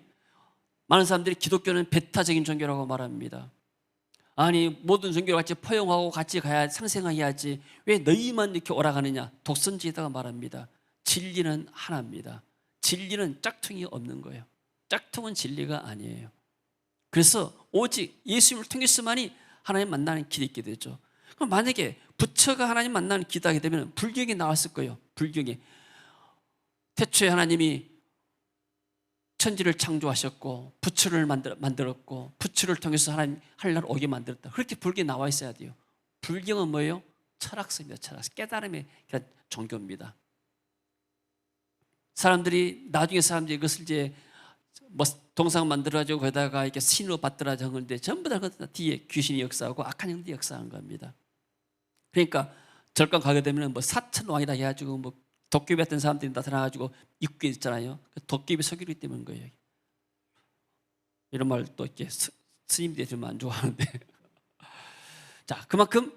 많은 사람들이 기독교는 배타적인 종교라고 말합니다. 아니, 모든 종교를 같이 포용하고 같이 가야 상생해야지 왜 너희만 이렇게 오라가느냐. 독선지에다가 말합니다. 진리는 하나입니다. 진리는 짝퉁이 없는 거예요. 짝퉁은 진리가 아니에요. 그래서 오직 예수님을 통해서만이 하나님 만나는 길이 있게 되죠. 그럼 만약에 부처가 하나님 만나는 길이 하게 되면 불경에 나왔을 거예요. 불경에 태초에 하나님이 천지를 창조하셨고 부처를 만들었고 부처를 통해서 하나님 하늘을 오게 만들었다. 그렇게 불경에 나와 있어야 돼요. 불경은 뭐예요? 철학서입니다. 철학서. 깨달음의 종교입니다. 사람들이 나중에 사람들이 이것을 이제 뭐 동상 만들어가지고 거기다가 이렇게 신으로 받더라 적는데 전부 다 뒤에 귀신이 역사하고 악한 영들이 역사하는 겁니다. 그러니까 절간 가게 되면 뭐 사천왕이다 해가지고 뭐 도깨비 같은 사람들이 나타나가지고 입구에 있잖아요. 도깨비 속이기 때문인 거예요. 이런 말 또 이렇게 스님들이 들으면 안 좋아하는데 자, 그만큼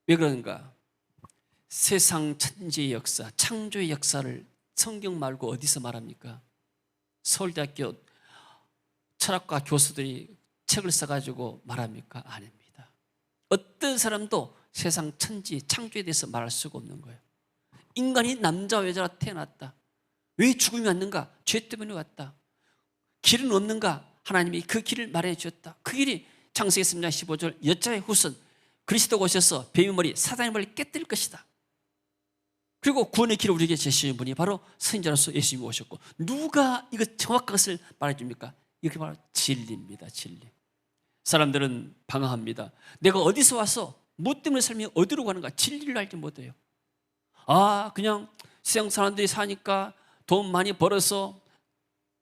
왜 그러는가? 세상 천지의 역사, 창조의 역사를 성경 말고 어디서 말합니까? 서울대학교 철학과 교수들이 책을 써가지고 말합니까? 아닙니다. 어떤 사람도 세상 천지 창조에 대해서 말할 수가 없는 거예요. 인간이 남자와 여자로 태어났다. 왜 죽음이 왔는가? 죄 때문에 왔다. 길은 없는가? 하나님이 그 길을 마련해 주셨다. 그 길이 창세기 3장 15절 여자의 후손 그리스도가 오셔서 뱀의 머리 사단의 머리를 깨뜨릴 것이다. 그리고 구원의 길을 우리에게 제시하신 분이 바로 선지자로서 예수님이 오셨고 누가 이거 정확한 것을 말해줍니까? 이게 바로 진리입니다. 진리. 사람들은 방황합니다. 내가 어디서 와서 뭐 때문에 삶이 어디로 가는가 진리를 알지 못해요. 아, 그냥 세상 사람들이 사니까 돈 많이 벌어서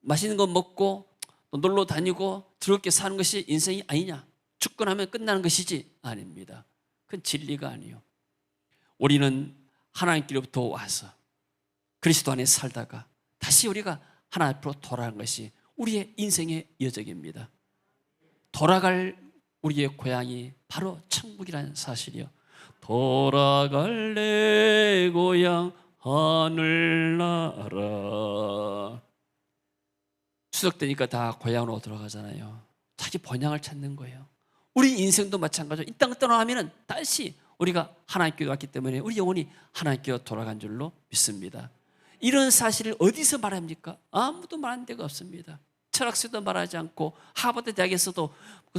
맛있는 거 먹고 또 놀러 다니고 즐겁게 사는 것이 인생이 아니냐? 죽고 나면 끝나는 것이지? 아닙니다. 그건 진리가 아니에요. 우리는 하나님께로부터 와서 그리스도 안에 살다가 다시 우리가 하나님 앞으로 돌아가는 것이 우리의 인생의 여정입니다. 돌아갈 우리의 고향이 바로 천국이라는 사실이요. 돌아갈 내 고향 하늘나라. 추석 때니까 다 고향으로 돌아가잖아요. 자기 본향을 찾는 거예요. 우리 인생도 마찬가지로 이 땅 떠나면 다시 우리가 하나님께로 왔기 때문에 우리 영혼이 하나님께로 돌아간 줄로 믿습니다. 이런 사실을 어디서 말합니까? 아무도 말하는 데가 없습니다. 철학서도 말하지 않고 하버드 대학에서도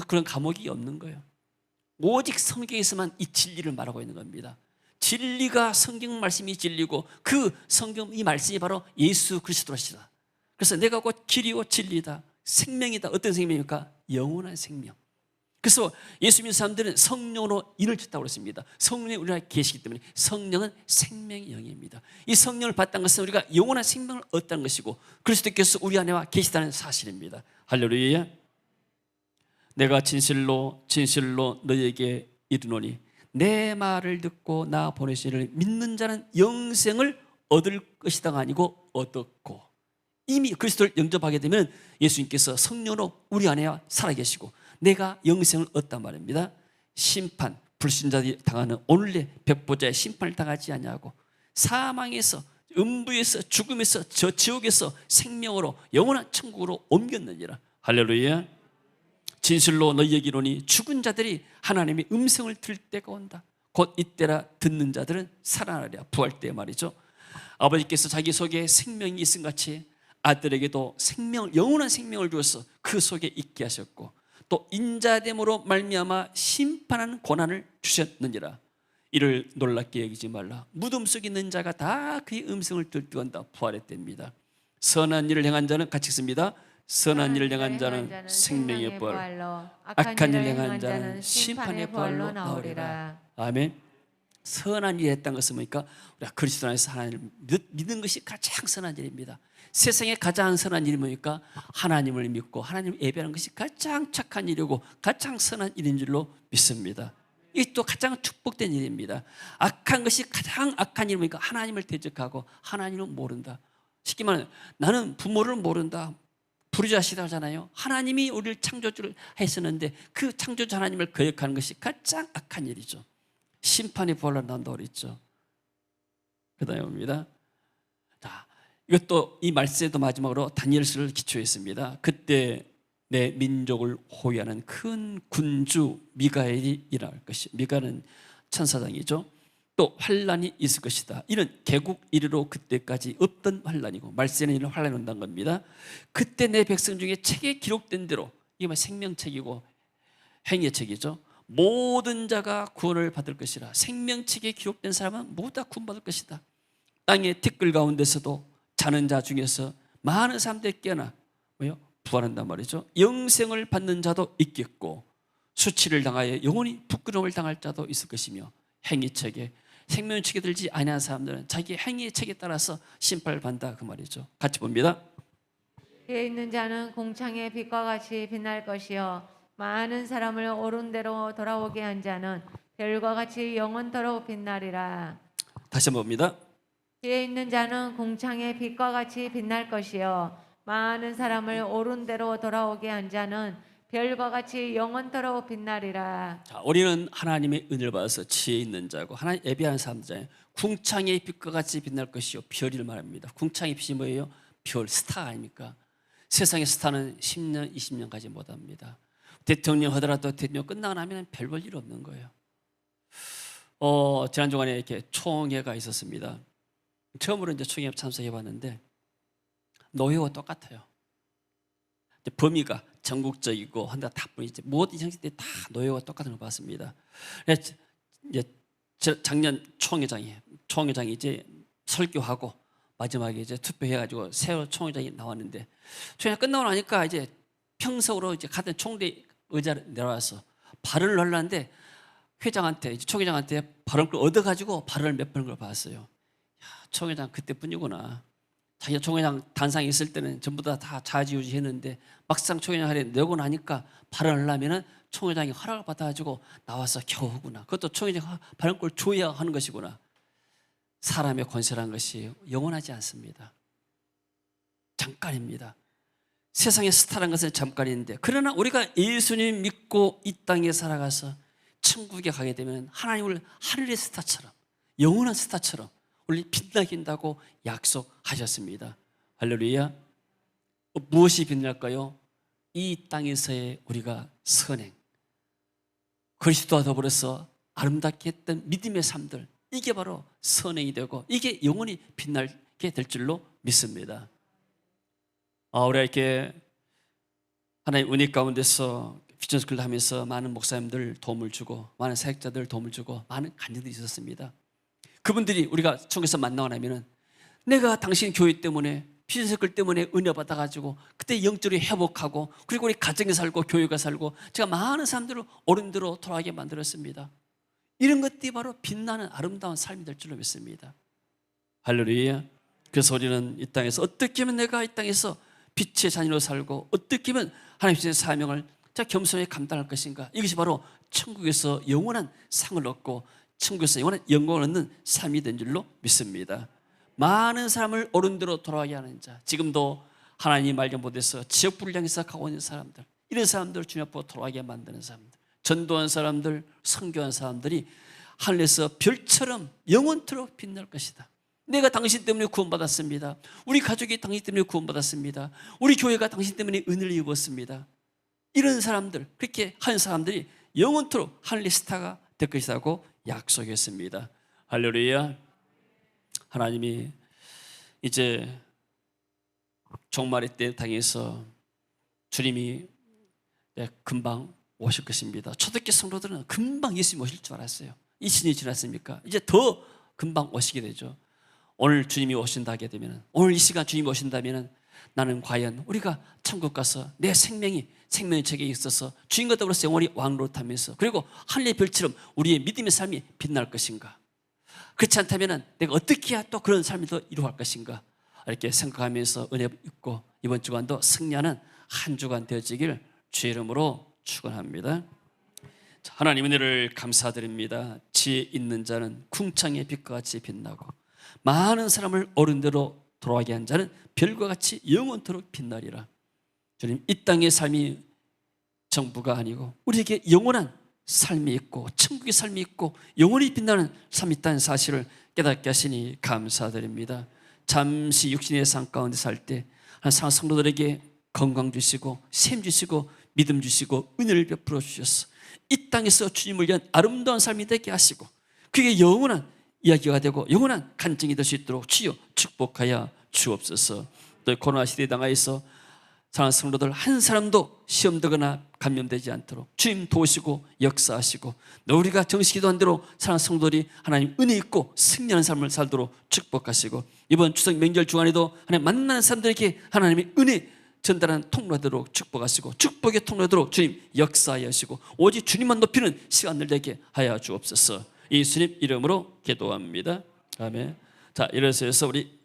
그런 과목이 없는 거예요. 오직 성경에서만 이 진리를 말하고 있는 겁니다. 진리가 성경 말씀이 진리고 그 성경 이 말씀이 바로 예수 그리스도시다. 그래서 내가 곧 길이고 진리다. 생명이다. 어떤 생명입니까? 영원한 생명. 그래서 예수 믿는 사람들은 성령으로 인을 쳤다고 그랬습니다. 성령이 우리 안에 계시기 때문에 성령은 생명의 영입니다. 이 성령을 받다는 것은 우리가 영원한 생명을 얻다는 것이고 그리스도께서 우리 안에 와 계시다는 사실입니다. 할렐루야. 내가 진실로 진실로 너희에게 이르노니 내 말을 듣고 나 보내신 이를 믿는 자는 영생을 얻을 것이다가 아니고 얻었고 이미 그리스도를 영접하게 되면 예수님께서 성령으로 우리 안에 살아계시고 내가 영생을 얻단 말입니다. 심판, 불신자들이 당하는 오늘의 백보자의 심판을 당하지 아니하고 사망에서 음부에서 죽음에서 저 지옥에서 생명으로 영원한 천국으로 옮겼느니라. 할렐루야. 진실로 너희에게 이르노니 죽은 자들이 하나님의 음성을 들을 때가 온다. 곧 이때라 듣는 자들은 살아나리라. 부활 때 말이죠. 아버지께서 자기 속에 생명이 있음 같이 아들에게도 생명을 영원한 생명을 주어서 그 속에 있게 하셨고 또 인자됨으로 말미암아 심판하는 권한을 주셨느니라. 이를 놀랍게 여기지 말라. 무덤 속에 있는 자가 다 그의 음성을 듣고 한다. 부활했답니다. 선한 일을 행한 자는 같이 씁니다. 선한 일을 행한 자는 생명의 부활, 악한 일을 행한 자는 심판의 부활로 나오리라. 아멘. 선한 일을 했다는 것은 뭡니까? 우리가 그리스도 안에서 하나님을 믿는 것이 가장 선한 일입니다. 세상에 가장 선한 일이 뭡니까? 하나님을 믿고 하나님을 예배하는 것이 가장 착한 일이고 가장 선한 일인 줄로 믿습니다. 이게 또 가장 축복된 일입니다. 악한 것이 가장 악한 일이 뭡니까? 하나님을 대적하고 하나님을 모른다. 쉽게 말하면 나는 부모를 모른다. 불의자시다 하잖아요. 하나님이 우리를 창조주를 했었는데 그 창조주 하나님을 거역하는 것이 가장 악한 일이죠. 심판이 부활로 난다고 그랬죠. 그 다음에 봅니다. 자, 이것도 이 말씀에도 마지막으로 다니엘서를 기초했습니다. 그때 내 민족을 호위하는 큰 군주 미가엘이 일어날 것이. 미가는 천사장이죠. 또 환란이 있을 것이다. 이런 개국 이르로 그때까지 없던 환란이고 말세는 이런 환란이 온다는 겁니다. 그때 내 백성 중에 책에 기록된 대로, 이게 생명책이고 행위의 책이죠. 모든 자가 구원을 받을 것이라. 생명책에 기록된 사람은 모두 다 구원받을 것이다. 땅의 티끌 가운데서도 자는 자 중에서 많은 사람들이 깨어나 부활한단 말이죠. 영생을 받는 자도 있겠고 수치를 당하여 영원히 부끄러움을 당할 자도 있을 것이며 행위책에 생명책에 들지 아니한 사람들은 자기 행위의 책에 따라서 심판을 받는다 그 말이죠. 같이 봅니다. 뒤에 있는 자는 공창의 빛과 같이 빛날 것이요 많은 사람을 옳은 대로 돌아오게 한 자는 별과 같이 영원토록 빛나리라. 다시 한번 봅니다. 뒤에 있는 자는 공창의 빛과 같이 빛날 것이요 많은 사람을 옳은 대로 돌아오게 한 자는 별과 같이 영원토록 빛나리라. 자, 우리는 하나님의 은혜를 받아서 지혜 있는 자고 하나님 예배하는 사람들이잖아요. 궁창의 빛과 같이 빛날 것이요 별을 말합니다. 궁창의 빛이 뭐예요? 별, 스타 아닙니까? 세상의 스타는 10년, 20년 가지 못합니다. 대통령 하더라도 대통령 끝나고 나면 별 볼 일 없는 거예요. 지난 주간에 이렇게 총회가 있었습니다. 처음으로 이제 총회 참석해 봤는데 노회와 똑같아요. 범위가 전국적이고 한다 다 보이지 모든 형식들이 다 노예와 똑같은 걸 봤습니다. 이제 작년 총회장이 이제 설교하고 마지막에 이제 투표해가지고 새로 총회장이 나왔는데 총회 끝나고 나니까 이제 평석으로 이제 같은 총대 의자를 내려와서 발언을 하려는데 회장한테 이제 총회장한테 발언을 얻어가지고 발언을 몇 번을 봤어요. 야, 총회장 그때뿐이구나. 자기가 총회장 단상에 있을 때는 전부 다 좌지우지 했는데 막상 총회장 하려 내고 나니까 발언을 하려면 총회장이 허락을 받아가지고 나와서 겨우구나. 그것도 총회장 발언권을 줘야 하는 것이구나. 사람의 권세라는 것이 영원하지 않습니다. 잠깐입니다. 세상의 스타라는 것은 잠깐인데 그러나 우리가 예수님 믿고 이 땅에 살아가서 천국에 가게 되면 하나님을 하늘의 스타처럼 영원한 스타처럼 우리 빛나게 한다고 약속하셨습니다. 할렐루야. 무엇이 빛날까요? 이 땅에서의 우리가 선행, 그리스도와 더불어서 아름답게 했던 믿음의 삶들, 이게 바로 선행이 되고 이게 영원히 빛나게 될 줄로 믿습니다. 우리가 이렇게 하나님 은혜 가운데서 비전스쿨을 하면서 많은 목사님들 도움을 주고 많은 사역자들 도움을 주고 많은 간증들이 있었습니다. 그분들이 우리가 총에서 만나고 나면은 내가 당신 교회 때문에 비전스쿨 때문에 은혜 받아가지고 그때 영적으로 회복하고 그리고 우리 가정에 살고 교회가 살고 제가 많은 사람들을 어른대로 돌아가게 만들었습니다. 이런 것들이 바로 빛나는 아름다운 삶이 될 줄로 믿습니다. 할렐루야. 그래서 우리는 이 땅에서 어떻게 하면 내가 이 땅에서 빛의 자녀로 살고 어떻게 하면 하나님의 사명을 제가 겸손히 감당할 것인가. 이것이 바로 천국에서 영원한 상을 얻고 천국에서 영원한 영광을 얻는 삶이 된 줄로 믿습니다. 많은 사람을 어른대로 돌아가게 하는 자, 지금도 하나님 말씀 못해서 지역부를 향해서 가고 있는 사람들, 이런 사람들을 주님 앞으로 돌아가게 만드는 사람들, 전도한 사람들, 선교한 사람들이 하늘에서 별처럼 영원토록 빛날 것이다. 내가 당신 때문에 구원받았습니다. 우리 가족이 당신 때문에 구원받았습니다. 우리 교회가 당신 때문에 은혜를 입었습니다. 이런 사람들, 그렇게 한 사람들이 영원토록 하늘의 스타가 될 것이라고 약속했습니다. 할렐루야. 하나님이 이제 종말의 때 당해서 주님이 금방 오실 것입니다. 초대교 성도들은 금방 예수님 오실 줄 알았어요. 20년이 지났습니까? 이제 더 금방 오시게 되죠. 오늘 주님이 오신다 하게 되면, 오늘 이 시간 주님이 오신다면 나는 과연 우리가 천국 가서 내 생명이 책에 있어서 주인과 더불어서 영원히 왕노릇하면서 그리고 하늘의 별처럼 우리의 믿음의 삶이 빛날 것인가? 그렇지 않다면 내가 어떻게 해야 또 그런 삶을 더 이루어갈 것인가? 이렇게 생각하면서 은혜 입고 이번 주간도 승리하는 한 주간 되어지길 주의 이름으로 축원합니다. 하나님 은혜를 감사드립니다. 지혜 있는 자는 궁창의 빛과 같이 빛나고 많은 사람을 옳은대로 돌아가게 한 자는 별과 같이 영원토록 빛나리라. 주님, 이 땅의 삶이 정부가 아니고 우리에게 영원한 삶이 있고 천국의 삶이 있고 영원히 빛나는 삶이 있다는 사실을 깨닫게 하시니 감사드립니다. 잠시 육신의 삶 가운데 살 때 하나님 성도들에게 건강 주시고 샘 주시고 믿음 주시고 은혜를 베풀어 주셔서 이 땅에서 주님을 위한 아름다운 삶이 되게 하시고 그게 영원한 이야기가 되고 영원한 간증이 될 수 있도록 주여 축복하여 주옵소서. 또 코로나 시대에 당하여서 사랑하는 성도들 한 사람도 시험되거나 감염되지 않도록 주님 도우시고 역사하시고 우리가 정식 기도한 대로 사랑하는 성도들이 하나님 은혜 있고 승리하는 삶을 살도록 축복하시고 이번 추석 명절 주간에도 하나님 만나는 사람들에게 하나님의 은혜 전달하는 통로되도록 축복하시고 축복의 통로되도록 주님 역사하여 하시고 오직 주님만 높이는 시간을 되게 하여 주옵소서. 예수님 이름으로 기도합니다. 아멘. 자, 일어서서 우리